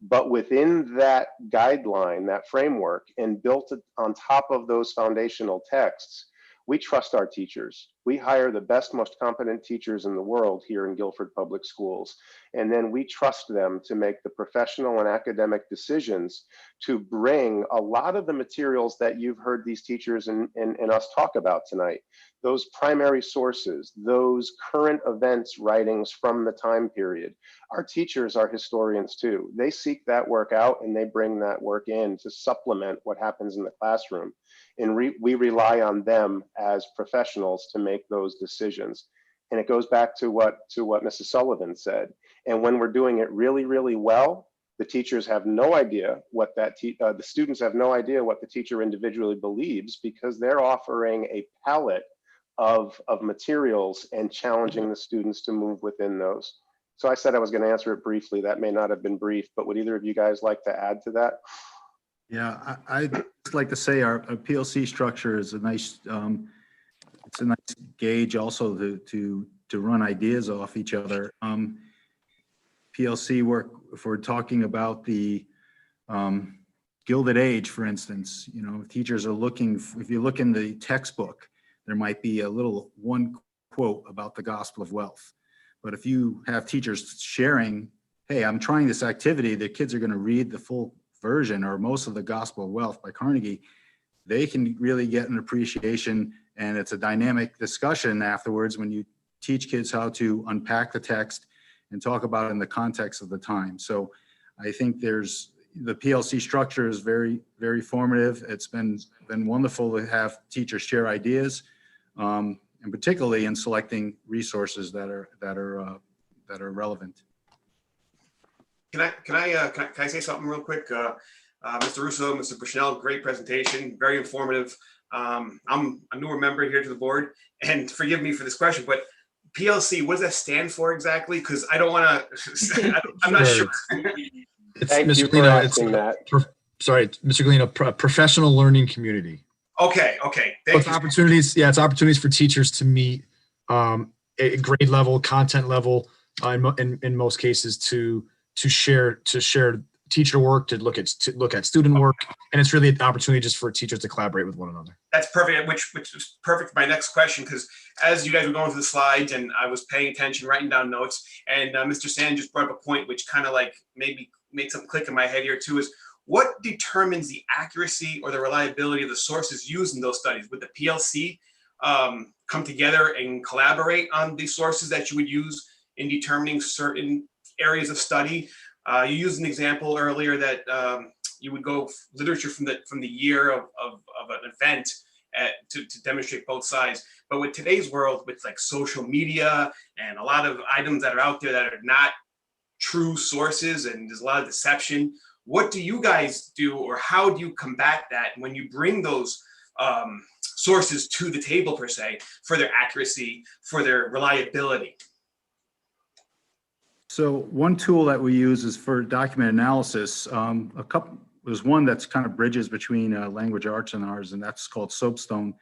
But within that guideline, that framework, and built on top of those foundational texts, we trust our teachers. We hire the best, most competent teachers in the world here in Guilford Public Schools. And then we trust them to make the professional and academic decisions to bring a lot of the materials that you've heard these teachers and us talk about tonight. Those primary sources, those current events writings from the time period. Our teachers are historians too. They seek that work out and they bring that work in to supplement what happens in the classroom. And we rely on them as professionals to make those decisions. And it goes back to what Mrs. Sullivan said. And when we're doing it really, really well, the teachers have no idea what the students have no idea what the teacher individually believes, because they're offering a palette of materials and challenging the students to move within those. So I said I was going to answer it briefly. That may not have been brief, but would either of you guys like to add to that? Yeah, I'd just like to say our PLC structure is a nice, it's a nice gauge also to run ideas off each other. PLC work, if we're talking about the Gilded Age, for instance, you know, teachers are looking, if you look in the textbook, there might be one quote about the Gospel of Wealth. But if you have teachers sharing, hey, I'm trying this activity, the kids are going to read the full version or most of the Gospel of Wealth by Carnegie, they can really get an appreciation, and it's a dynamic discussion afterwards when you teach kids how to unpack the text and talk about it in the context of the time. So I think the PLC structure is very, very formative. It's been wonderful to have teachers share ideas, and particularly in selecting resources that are relevant. Can I say something real quick? Mr. Russo, Mr. Bushnell, great presentation, very informative. I'm a newer member here to the board, and forgive me for this question, but PLC, what does that stand for exactly? Because I don't want to, I'm not sure. Thank you for asking that. Sorry, Mr. Galino, professional learning community. Okay, thank you. Opportunities, it's opportunities for teachers to meet at grade level, content level, in most cases to share teacher work, to look at student work, and it's really an opportunity just for teachers to collaborate with one another. That's perfect, which is perfect for my next question, because as you guys were going through the slides and I was paying attention, writing down notes, and Mr. Sand just brought up a point which kind of like maybe made something click in my head here too, is what determines the accuracy or the reliability of the sources used in those studies? Would the PLC come together and collaborate on these sources that you would use in determining certain areas of study? You used an example earlier that you would go literature from the year of an event to demonstrate both sides. But with today's world, with like social media and a lot of items that are out there that are not true sources, and there's a lot of deception, what do you guys do, or how do you combat that when you bring those sources to the table, per se, for their accuracy, for their reliability? So one tool that we use is for document analysis. There's one that's kind of bridges between language arts and ours, and that's called Soapstone.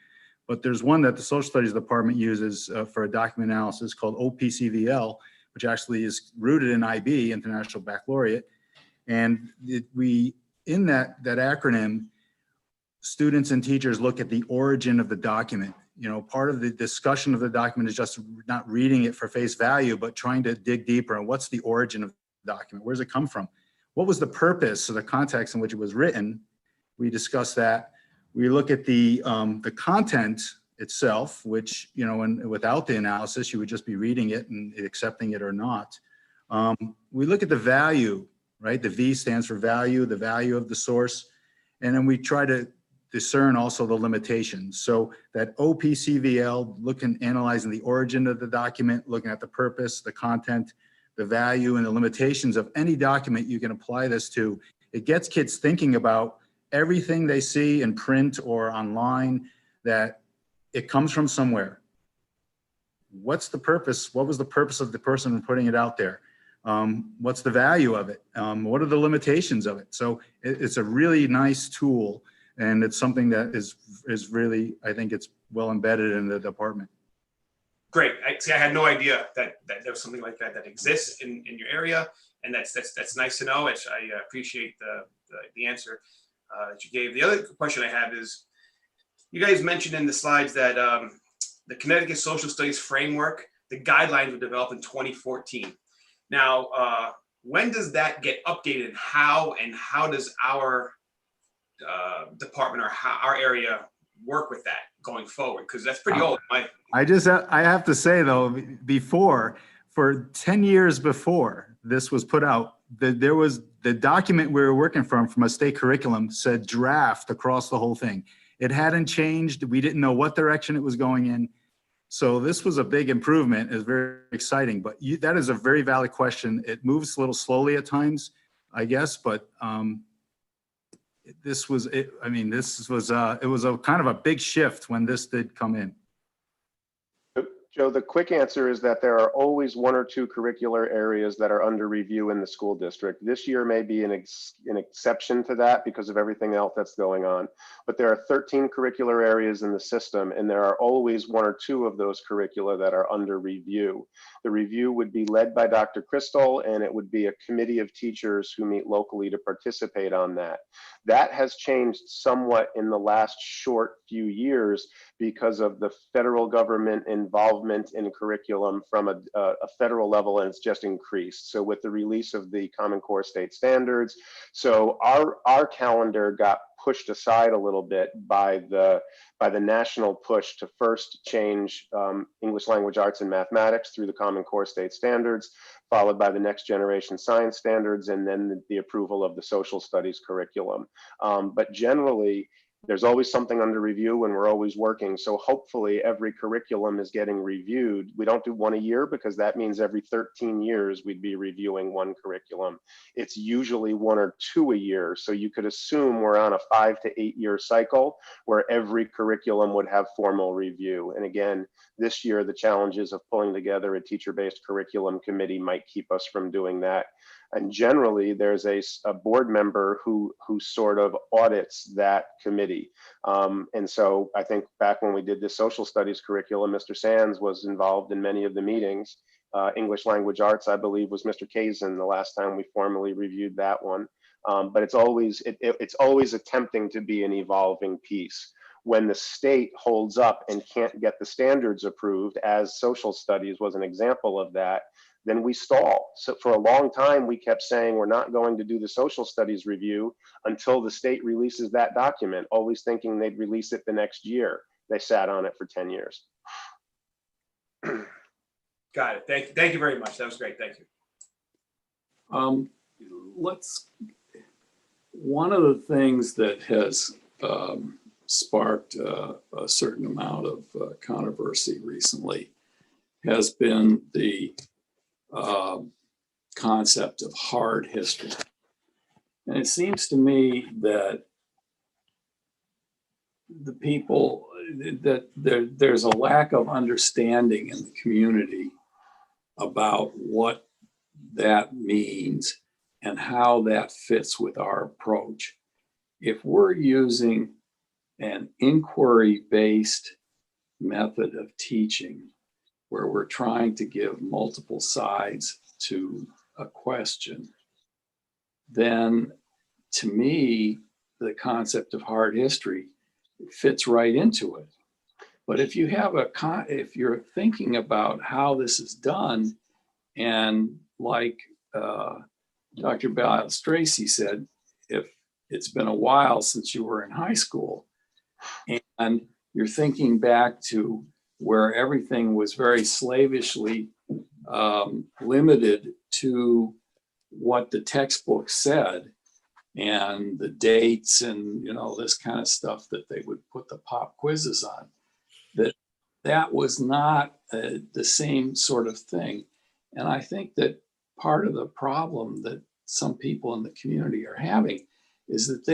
But there's one that the Social Studies Department uses for a document analysis called OPCVL, which actually is rooted in IB, International Baccalaureate. And in that acronym, students and teachers look at the origin of the document. You know, part of the discussion of the document is just not reading it for face value, but trying to dig deeper on what's the origin of the document? Where does it come from? What was the purpose or the context in which it was written? We discuss that. We look at the content itself, which, you know, and without the analysis, you would just be reading it and accepting it or not. We look at the value, right? The V stands for value, the value of the source. And then we try to discern also the limitations. So that OPCVL, analyzing the origin of the document, looking at the purpose, the content, the value, and the limitations of any document you can apply this to. It gets kids thinking about everything they see in print or online, that it comes from somewhere. What's the purpose? What was the purpose of the person putting it out there? What's the value of it? What are the limitations of it? So it's a really nice tool, and it's something that is really, I think it's well embedded in the department. Great. I had no idea that there was something like that exists in your area, and that's nice to know. I appreciate the answer that you gave. The other question I have is, you guys mentioned in the slides that the Connecticut Social Studies Framework, the guidelines were developed in 2014. Now, when does that get updated, and how does our department or our area work with that going forward? Because that's pretty old. I have to say though, for 10 years before this was put out, there was the document we were working from a state curriculum said draft across the whole thing. It hadn't changed. We didn't know what direction it was going in. So this was a big improvement. It's very exciting, but that is a very valid question. It moves a little slowly at times, I guess, but it was a kind of a big shift when this did come in. Joe, the quick answer is that there are always one or two curricular areas that are under review in the school district. This year may be an exception to that because of everything else that's going on. But there are 13 curricular areas in the system, and there are always one or two of those curricula that are under review. The review would be led by Dr. Crystal, and it would be a committee of teachers who meet locally to participate on that. That has changed somewhat in the last short few years because of the federal government involvement in curriculum from a federal level, and it's just increased. So with the release of the Common Core state standards, so our calendar got pushed aside a little bit by the national push to first change English language arts and mathematics through the Common Core state standards, followed by the next generation science standards, and then the approval of the social studies curriculum. But generally, there's always something under review, and we're always working. So hopefully every curriculum is getting reviewed. We don't do one a year because that means every 13 years we'd be reviewing one curriculum. It's usually one or two a year. So you could assume we're on a 5 to 8 year cycle where every curriculum would have formal review. And again, this year, the challenges of pulling together a teacher-based curriculum committee might keep us from doing that. And generally, there's a board member who sort of audits that committee. And so I think back when we did the social studies curriculum, Mr. Sands was involved in many of the meetings. English language arts, I believe, was Mr. Kazin the last time we formally reviewed that one. But it's always attempting to be an evolving piece. When the state holds up and can't get the standards approved, as social studies was an example of that, then we stall. So for a long time, we kept saying we're not going to do the social studies review until the state releases that document, always thinking they'd release it the next year. They sat on it for 10 years. Got it. Thank you very much. That was great. Thank you. One of the things that has sparked a certain amount of controversy recently has been the concept of hard history. And it seems to me that the people, that there's a lack of understanding in the community about what that means and how that fits with our approach. If we're using an inquiry-based method of teaching, where we're trying to give multiple sides to a question, then to me, the concept of hard history fits right into it. But if you have if you're thinking about how this is done, and like Dr. Biles Tracy said, if it's been a while since you were in high school, and you're thinking back to where everything was very slavishly limited to what the textbook said, and the dates and this kind of stuff that they would put the pop quizzes on, that was not the same sort of thing. And I think that part of the problem that some people in the community are having is that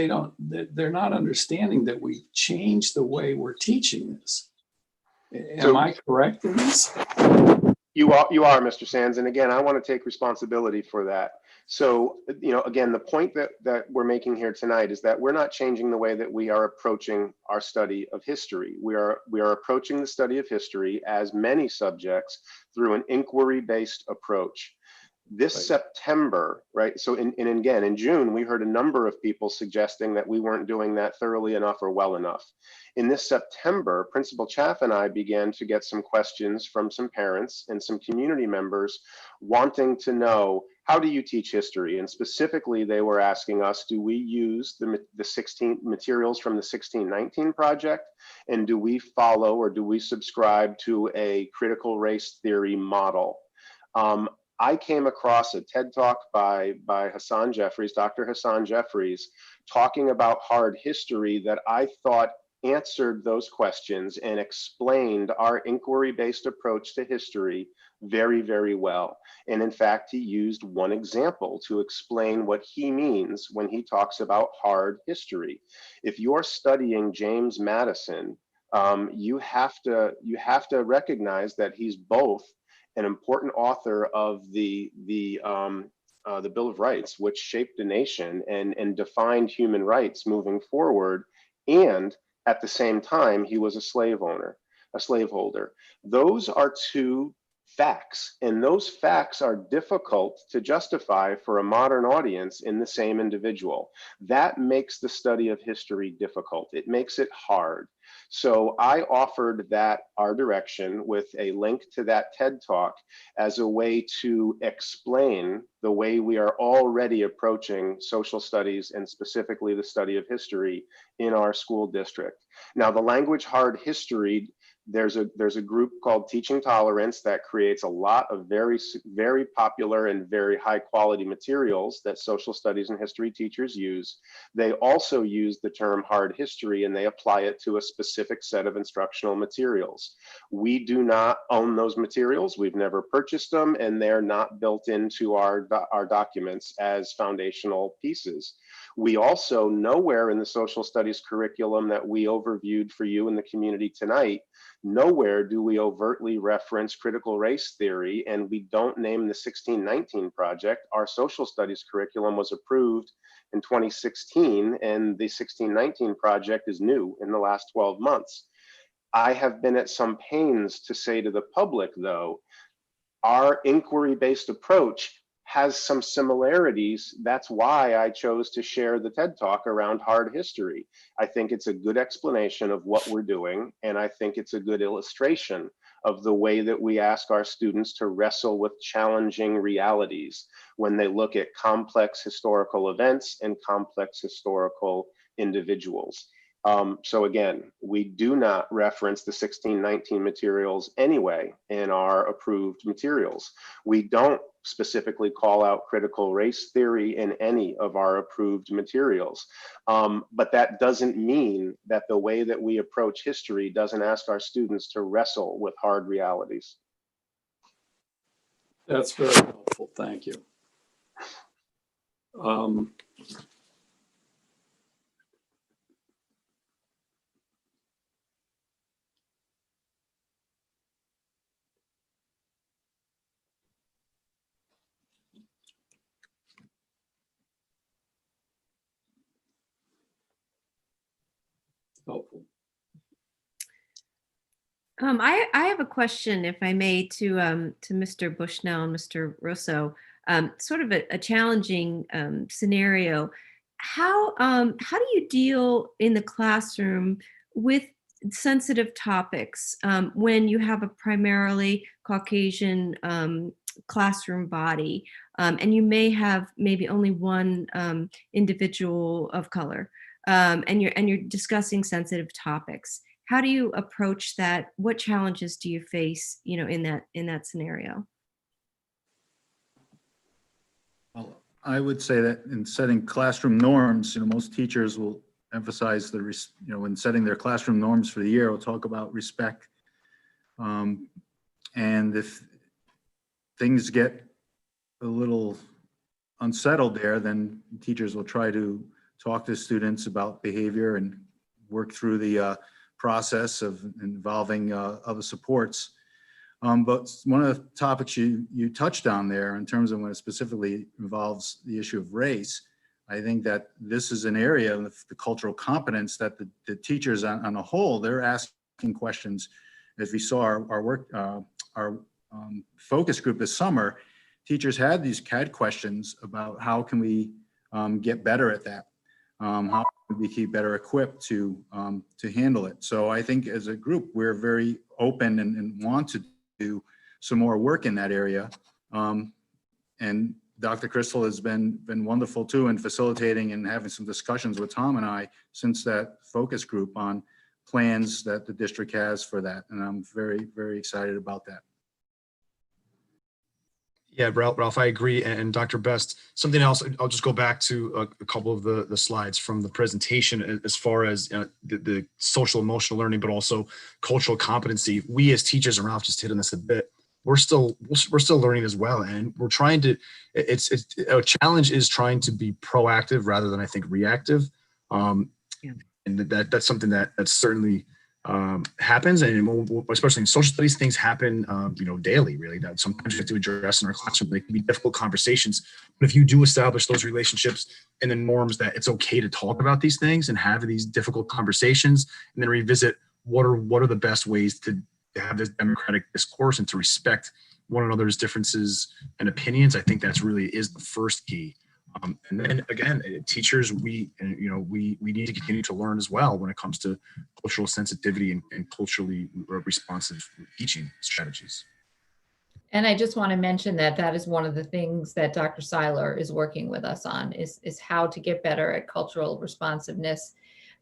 they're not understanding that we've changed the way we're teaching this. Am I correct in this? You are, Mr. Sands. And again, I want to take responsibility for that. So, again, the point that we're making here tonight is that we're not changing the way that we are approaching our study of history. We are approaching the study of history, as many subjects, through an inquiry-based approach. This September, right? So, again, in June, we heard a number of people suggesting that we weren't doing that thoroughly enough or well enough. In this September, Principal Chaff and I began to get some questions from some parents and some community members wanting to know, how do you teach history? And specifically, they were asking us, do we use the 16 materials from the 1619 project? And do we follow, or do we subscribe to a critical race theory model? I came across a TED Talk by Hassan Jeffries, Dr. Hassan Jeffries, talking about hard history that I thought answered those questions and explained our inquiry-based approach to history very, very well. And in fact, he used one example to explain what he means when he talks about hard history. If you're studying James Madison, you have to recognize that he's both an important author of the Bill of Rights, which shaped the nation and defined human rights moving forward, and at the same time, he was a slaveholder. Those are two facts, and those facts are difficult to justify for a modern audience in the same individual. That makes the study of history difficult. It makes it hard. So I offered that our direction with a link to that TED Talk as a way to explain the way we are already approaching social studies, and specifically the study of history, in our school district. Now, the language hard history, there's a group called Teaching Tolerance that creates a lot of very, very popular and very high quality materials that social studies and history teachers use. They also use the term hard history, and they apply it to a specific set of instructional materials. We do not own those materials. We've never purchased them, and they're not built into our documents as foundational pieces. We also, nowhere in the social studies curriculum that we overviewed for you in the community tonight, nowhere do we overtly reference critical race theory, and we don't name the 1619 project. Our social studies curriculum was approved in 2016, and the 1619 project is new in the last 12 months. I have been at some pains to say to the public, though, our inquiry-based approach has some similarities. That's why I chose to share the TED Talk around hard history. I think it's a good explanation of what we're doing, and I think it's a good illustration of the way that we ask our students to wrestle with challenging realities when they look at complex historical events and complex historical individuals. So again, we do not reference the 1619 materials anyway in our approved materials. We don't specifically call out critical race theory in any of our approved materials. But that doesn't mean that the way that we approach history doesn't ask our students to wrestle with hard realities. That's very helpful. Thank you. Helpful. I have a question, if I may, to Mr. Bushnell and Mr. Russo. Sort of a challenging scenario. How do you deal in the classroom with sensitive topics when you have a primarily Caucasian classroom body, and you may have maybe only one individual of color, and you're discussing sensitive topics? How do you approach that? What challenges do you face, in that scenario? Well, I would say that in setting classroom norms, most teachers will emphasize when setting their classroom norms for the year, we'll talk about respect. And if things get a little unsettled there, then teachers will try to talk to students about behavior and work through the process of involving other supports. But one of the topics you touched on there in terms of when it specifically involves the issue of race, I think that this is an area of the cultural competence that the teachers on a whole, they're asking questions. As we saw our focus group this summer, teachers had these CAD questions about how can we get better at that? How can we be better equipped to handle it? So I think as a group, we're very open and want to do some more work in that area. And Dr. Crystal has been wonderful too in facilitating and having some discussions with Tom and I since that focus group on plans that the district has for that. And I'm very, very excited about that. Yeah, Ralph, I agree. And Dr. Best, something else, I'll just go back to a couple of the slides from the presentation as far as the social emotional learning, but also cultural competency. We as teachers, and Ralph just hit on this a bit, we're still learning as well. And we're trying to, it's a challenge is trying to be proactive rather than, I think, reactive. And that's something that's certainly happens, and especially in social studies, things happen, daily, really, that sometimes you have to address in our classroom. They can be difficult conversations, but if you do establish those relationships and the norms that it's okay to talk about these things and have these difficult conversations, and then revisit what are the best ways to have this democratic discourse and to respect one another's differences and opinions, I think that's really is the first key. And then again, teachers, we need to continue to learn as well when it comes to cultural sensitivity and culturally responsive teaching strategies. And I just want to mention that is one of the things that Dr. Seiler is working with us on is how to get better at cultural responsiveness.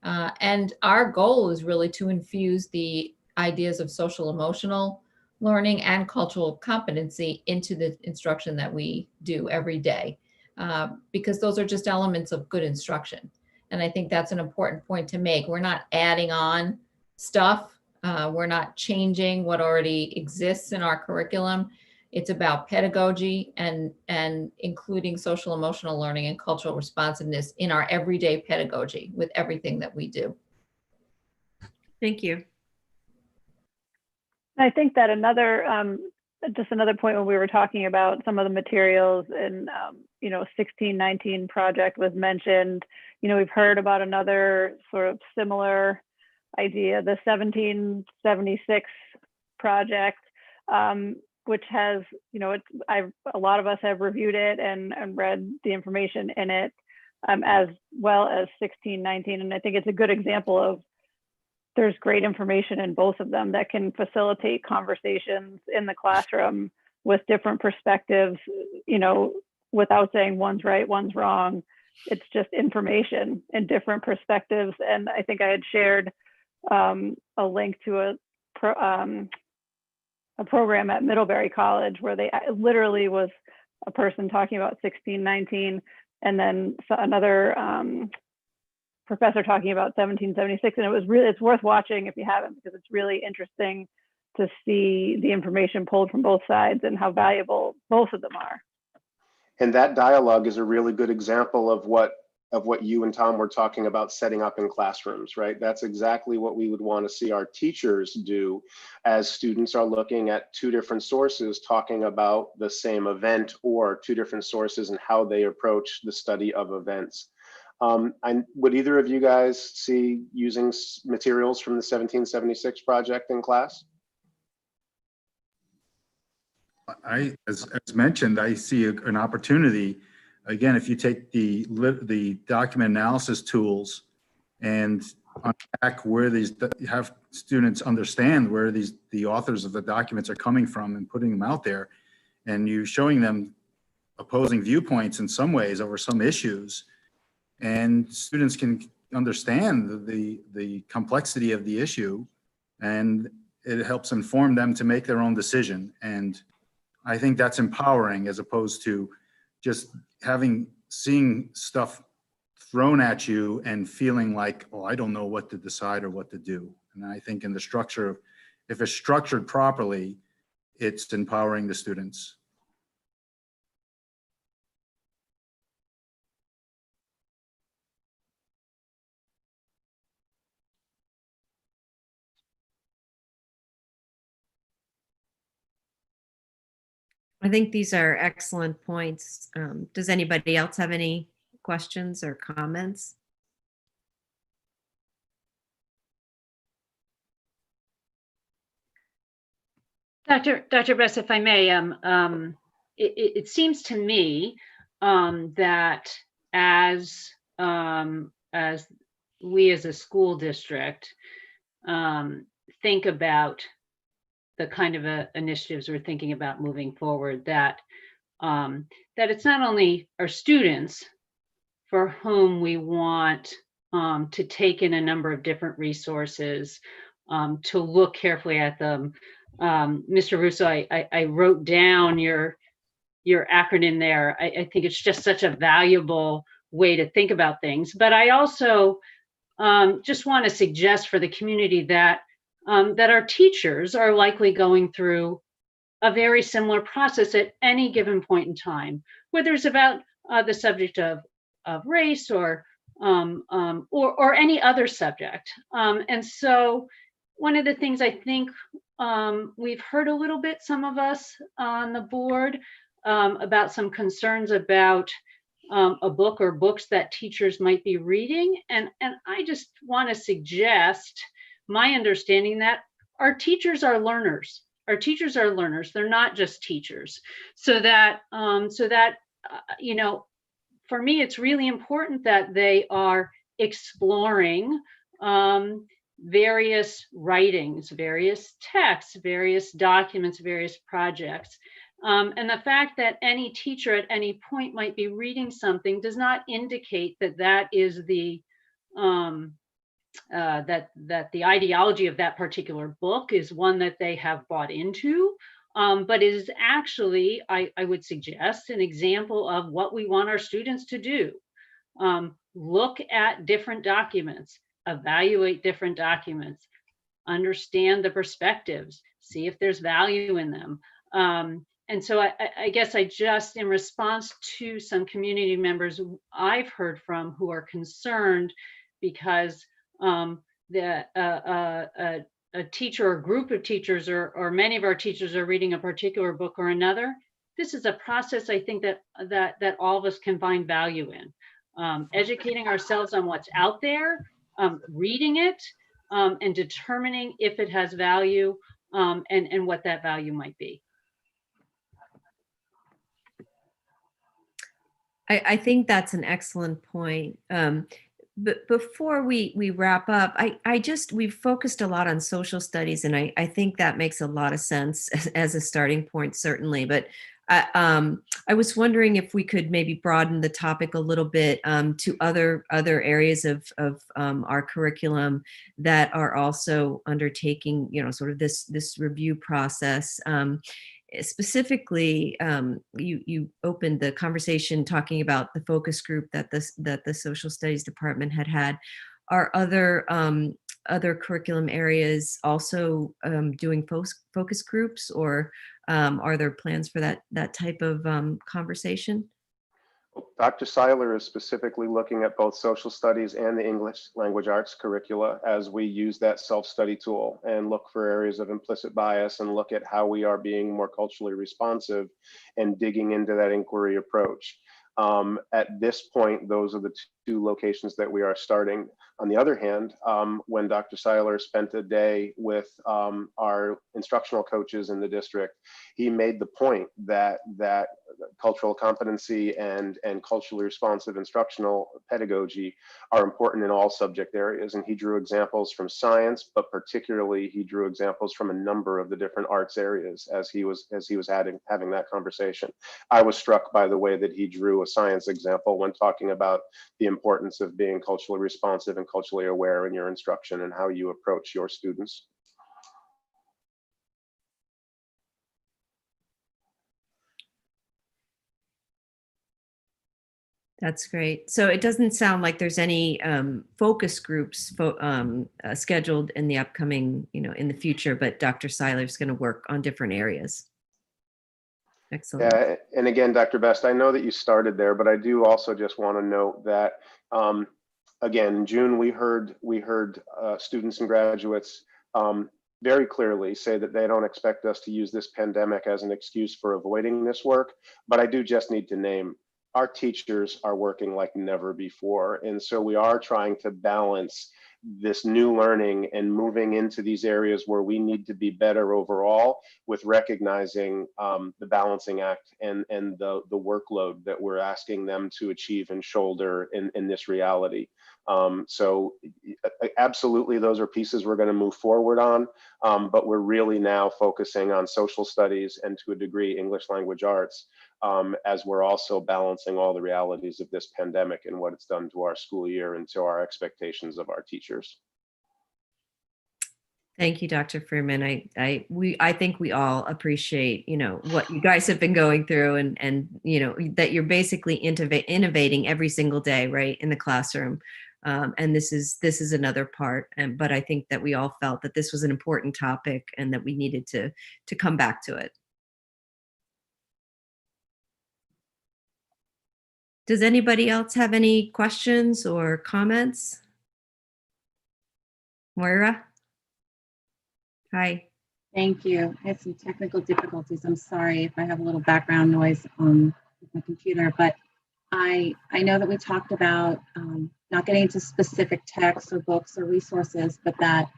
And our goal is really to infuse the ideas of social emotional learning and cultural competency into the instruction that we do every day. Because those are just elements of good instruction. And I think that's an important point to make. We're not adding on stuff. We're not changing what already exists in our curriculum. It's about pedagogy and including social emotional learning and cultural responsiveness in our everyday pedagogy with everything that we do. Thank you. I think that just another point when we were talking about some of the materials and 1619 project was mentioned. We've heard about another sort of similar idea, the 1776 project. which has, a lot of us have reviewed it and read the information in it, as well as 1619. And I think it's a good example of there's great information in both of them that can facilitate conversations in the classroom with different perspectives, without saying one's right, one's wrong. It's just information and different perspectives. And I think I had shared a link to a program at Middlebury College where they literally was a person talking about 1619, and then another professor talking about 1776. And it's worth watching if you haven't, because it's really interesting to see the information pulled from both sides and how valuable both of them are. And that dialogue is a really good example of what you and Tom were talking about setting up in classrooms, right? That's exactly what we would want to see our teachers do as students are looking at two different sources talking about the same event, or two different sources and how they approach the study of events. Would either of you guys see using materials from the 1776 project in class? As mentioned, I see an opportunity. Again, if you take the document analysis tools and unpack where have students understand where the authors of the documents are coming from and putting them out there, and you showing them opposing viewpoints in some ways over some issues, and students can understand the complexity of the issue, and it helps inform them to make their own decision. And I think that's empowering, as opposed to just seeing stuff thrown at you and feeling like, oh, I don't know what to decide or what to do. And I think in the structure, if it's structured properly, it's empowering the students. I think these are excellent points. Does anybody else have any questions or comments? Dr. Bess, if I may, it seems to me that as we as a school district think about the kind of initiatives we're thinking about moving forward, that it's not only our students for whom we want to take in a number of different resources, to look carefully at them. Mr. Russo, I wrote down your acronym there. I think it's just such a valuable way to think about things. But I also just want to suggest for the community that our teachers are likely going through a very similar process at any given point in time, whether it's about the subject of race or any other subject. And so one of the things I think we've heard a little bit, some of us on the board, about some concerns about a book or books that teachers might be reading. And I just want to suggest my understanding that our teachers are learners. Our teachers are learners. They're not just teachers. So that for me, it's really important that they are exploring various writings, various texts, various documents, various projects. And the fact that any teacher at any point might be reading something does not indicate that is the that the ideology of that particular book is one that they have bought into, but it is actually, I would suggest, an example of what we want our students to do. Look at different documents, evaluate different documents, understand the perspectives, see if there's value in them. And so I guess I just, in response to some community members I've heard from who are concerned because a teacher or group of teachers or many of our teachers are reading a particular book or another, this is a process I think that all of us can find value in. Educating ourselves on what's out there, reading it, and determining if it has value, and what that value might be. I think that's an excellent point. But before we wrap up, we've focused a lot on social studies, and I think that makes a lot of sense as a starting point, certainly. But I was wondering if we could maybe broaden the topic a little bit to other areas of our curriculum that are also undertaking, sort of this review process. Specifically, you opened the conversation talking about the focus group that the Social Studies Department had. Are other curriculum areas also doing focus groups, or are there plans for that type of conversation? Dr. Seiler is specifically looking at both social studies and the English language arts curricula as we use that self-study tool and look for areas of implicit bias and look at how we are being more culturally responsive and digging into that inquiry approach. At this point, those are the two locations that we are starting. On the other hand, when Dr. Seiler spent a day with our instructional coaches in the district, he made the point that cultural competency and culturally responsive instructional pedagogy are important in all subject areas. And he drew examples from science, but particularly he drew examples from a number of the different arts areas as he was having that conversation. I was struck by the way that he drew a science example when talking about the importance of being culturally responsive and culturally aware in your instruction and how you approach your students. That's great. So it doesn't sound like there's any focus groups scheduled in the upcoming, in the future, but Dr. Seiler is going to work on different areas. Excellent. Yeah, and again, Dr. Best, I know that you started there, but I do also just want to note that, again, in June, we heard students and graduates very clearly say that they don't expect us to use this pandemic as an excuse for avoiding this work. But I do just need to name, our teachers are working like never before. And so we are trying to balance this new learning and moving into these areas where we need to be better overall with recognizing the balancing act and the workload that we're asking them to achieve and shoulder in this reality. So absolutely, those are pieces we're going to move forward on, but we're really now focusing on social studies and to a degree English language arts, as we're also balancing all the realities of this pandemic and what it's done to our school year and to our expectations of our teachers. Thank you, Dr. Freeman. I think we all appreciate, what you guys have been going through and that you're basically innovating every single day, right, in the classroom. And this is another part. But I think that we all felt that this was an important topic and that we needed to come back to it. Does anybody else have any questions or comments? Moira? Hi. Thank you. I had some technical difficulties. I'm sorry if I have a little background noise on my computer, but I know that we talked about not getting into specific texts or books or resources, but that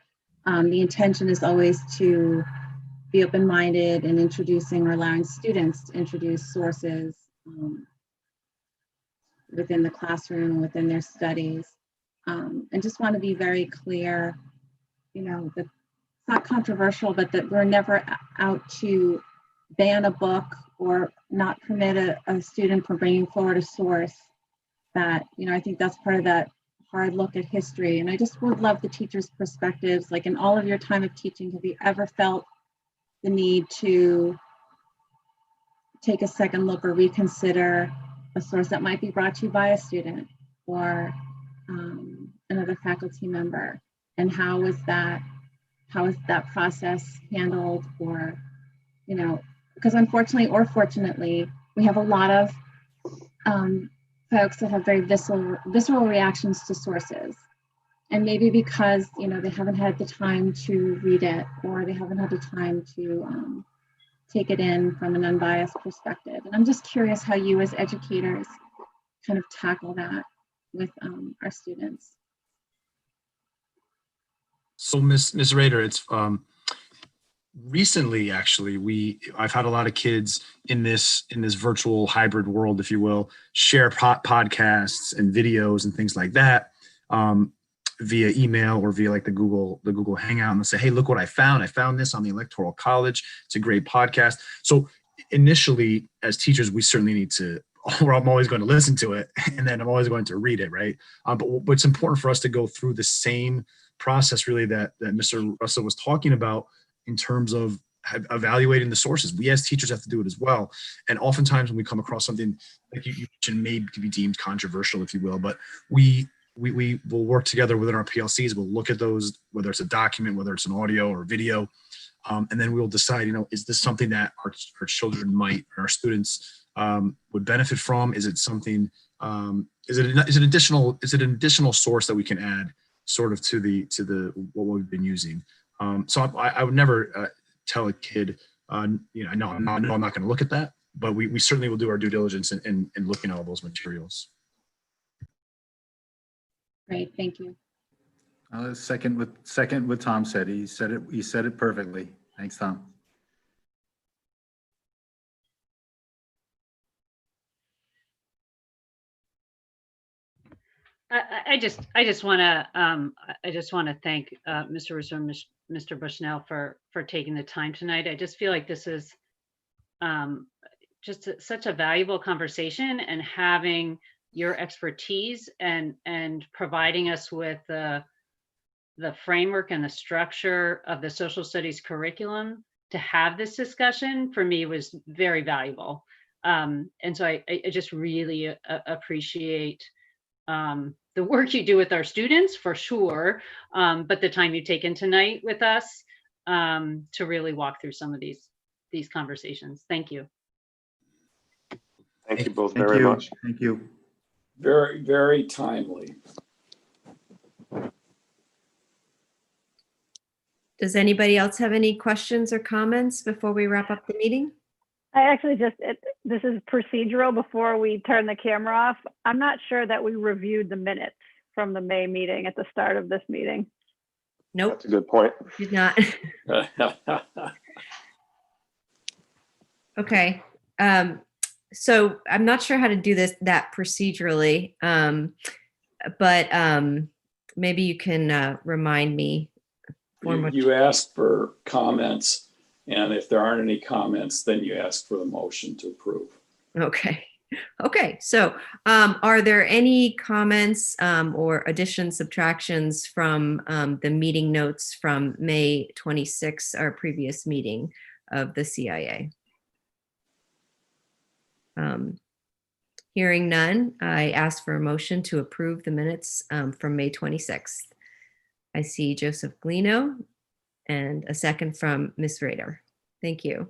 the intention is always to be open-minded and introducing or allowing students to introduce sources within the classroom, within their studies, and just want to be very clear, that it's not controversial, but that we're never out to ban a book or not permit a student from bringing forward a source. That, I think that's part of that hard look at history. And I just would love the teachers' perspectives. Like, in all of your time of teaching, have you ever felt the need to take a second look or reconsider a source that might be brought to you by a student or another faculty member? And how is that process handled? Or, because unfortunately or fortunately, we have a lot of folks that have very visceral reactions to sources. And maybe because, they haven't had the time to read it, or they haven't had the time to take it in from an unbiased perspective. And I'm just curious how you as educators kind of tackle that with our students. So Ms. Rader, it's recently, actually, I've had a lot of kids in this virtual hybrid world, if you will, share podcasts and videos and things like that via email or via like the Google Hangout, and they'll say, "Hey, look what I found! I found this on the Electoral College. It's a great podcast." So initially, as teachers, we certainly need to. Or I'm always going to listen to it, and then I'm always going to read it, right? But it's important for us to go through the same process, really, that Mr. Russell was talking about in terms of evaluating the sources. We as teachers have to do it as well. And oftentimes when we come across something like you mentioned, may be deemed controversial, if you will, but we will work together within our PLCs. We'll look at those, whether it's a document, whether it's an audio or video, and then we'll decide, is this something that our children might, or our students would benefit from? Is it something? Is it an additional source that we can add, sort of to the what we've been using? So I would never tell a kid, no, I'm not going to look at that, but we certainly will do our due diligence in looking at all those materials. Great, thank you. Second what Tom said. He said it perfectly. Thanks, Tom. I just want to thank Mr. Russo and Mr. Bushnell for taking the time tonight. I just feel like this is just such a valuable conversation, and having your expertise and providing us with the framework and the structure of the social studies curriculum to have this discussion, for me, was very valuable. And so I just really appreciate the work you do with our students, for sure, but the time you've taken tonight with us to really walk through some of these conversations. Thank you. Thank you both very much. Thank you. Very, very timely. Does anybody else have any questions or comments before we wrap up the meeting? I actually this is procedural before we turn the camera off. I'm not sure that we reviewed the minutes from the May meeting at the start of this meeting. Nope. That's a good point. Did not. Okay. So I'm not sure how to do that procedurally, but maybe you can remind me. You ask for comments, and if there aren't any comments, then you ask for the motion to approve. Okay. Okay. So are there any comments or additions, subtractions from the meeting notes from May 26, our previous meeting of the CIA? Hearing none, I ask for a motion to approve the minutes from May 26th. I see Joseph Glino and a second from Ms. Rader. Thank you.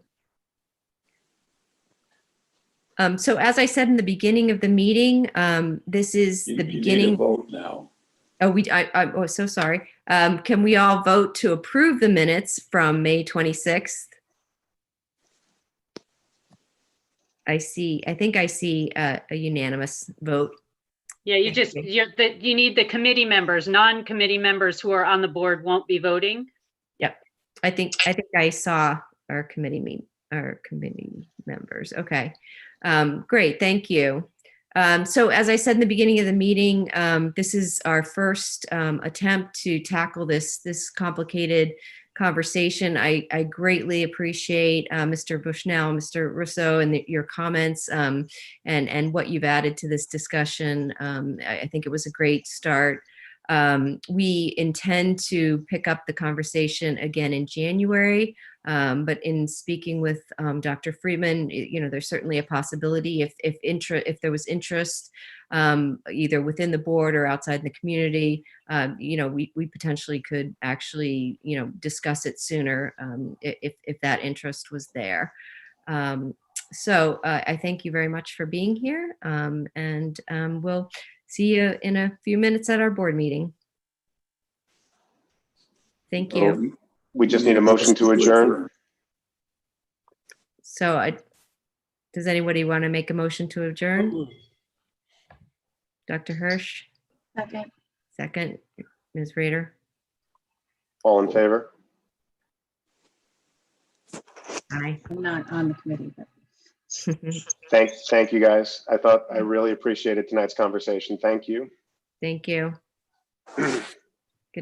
So as I said in the beginning of the meeting, this is the beginning. You need to vote now. Oh, oh, so sorry. Can we all vote to approve the minutes from May 26th? I think I see a unanimous vote. Yeah, you need the committee members. Non-committee members who are on the board won't be voting. Yep. I think I saw our committee members. Okay. Great. Thank you. So as I said in the beginning of the meeting, this is our first attempt to tackle this complicated conversation. I greatly appreciate Mr. Bushnell, Mr. Russo, and your comments and what you've added to this discussion. I think it was a great start. We intend to pick up the conversation again in January, but in speaking with Dr. Friedman, there's certainly a possibility if there was interest either within the board or outside the community, we potentially could actually discuss it sooner if that interest was there. So I thank you very much for being here, and we'll see you in a few minutes at our board meeting. Thank you. We just need a motion to adjourn. So does anybody want to make a motion to adjourn? Dr. Hirsch? Second. Second. Ms. Rader? All in favor? Aye. I'm not on the committee, but Thank you guys. I really appreciated tonight's conversation. Thank you. Thank you.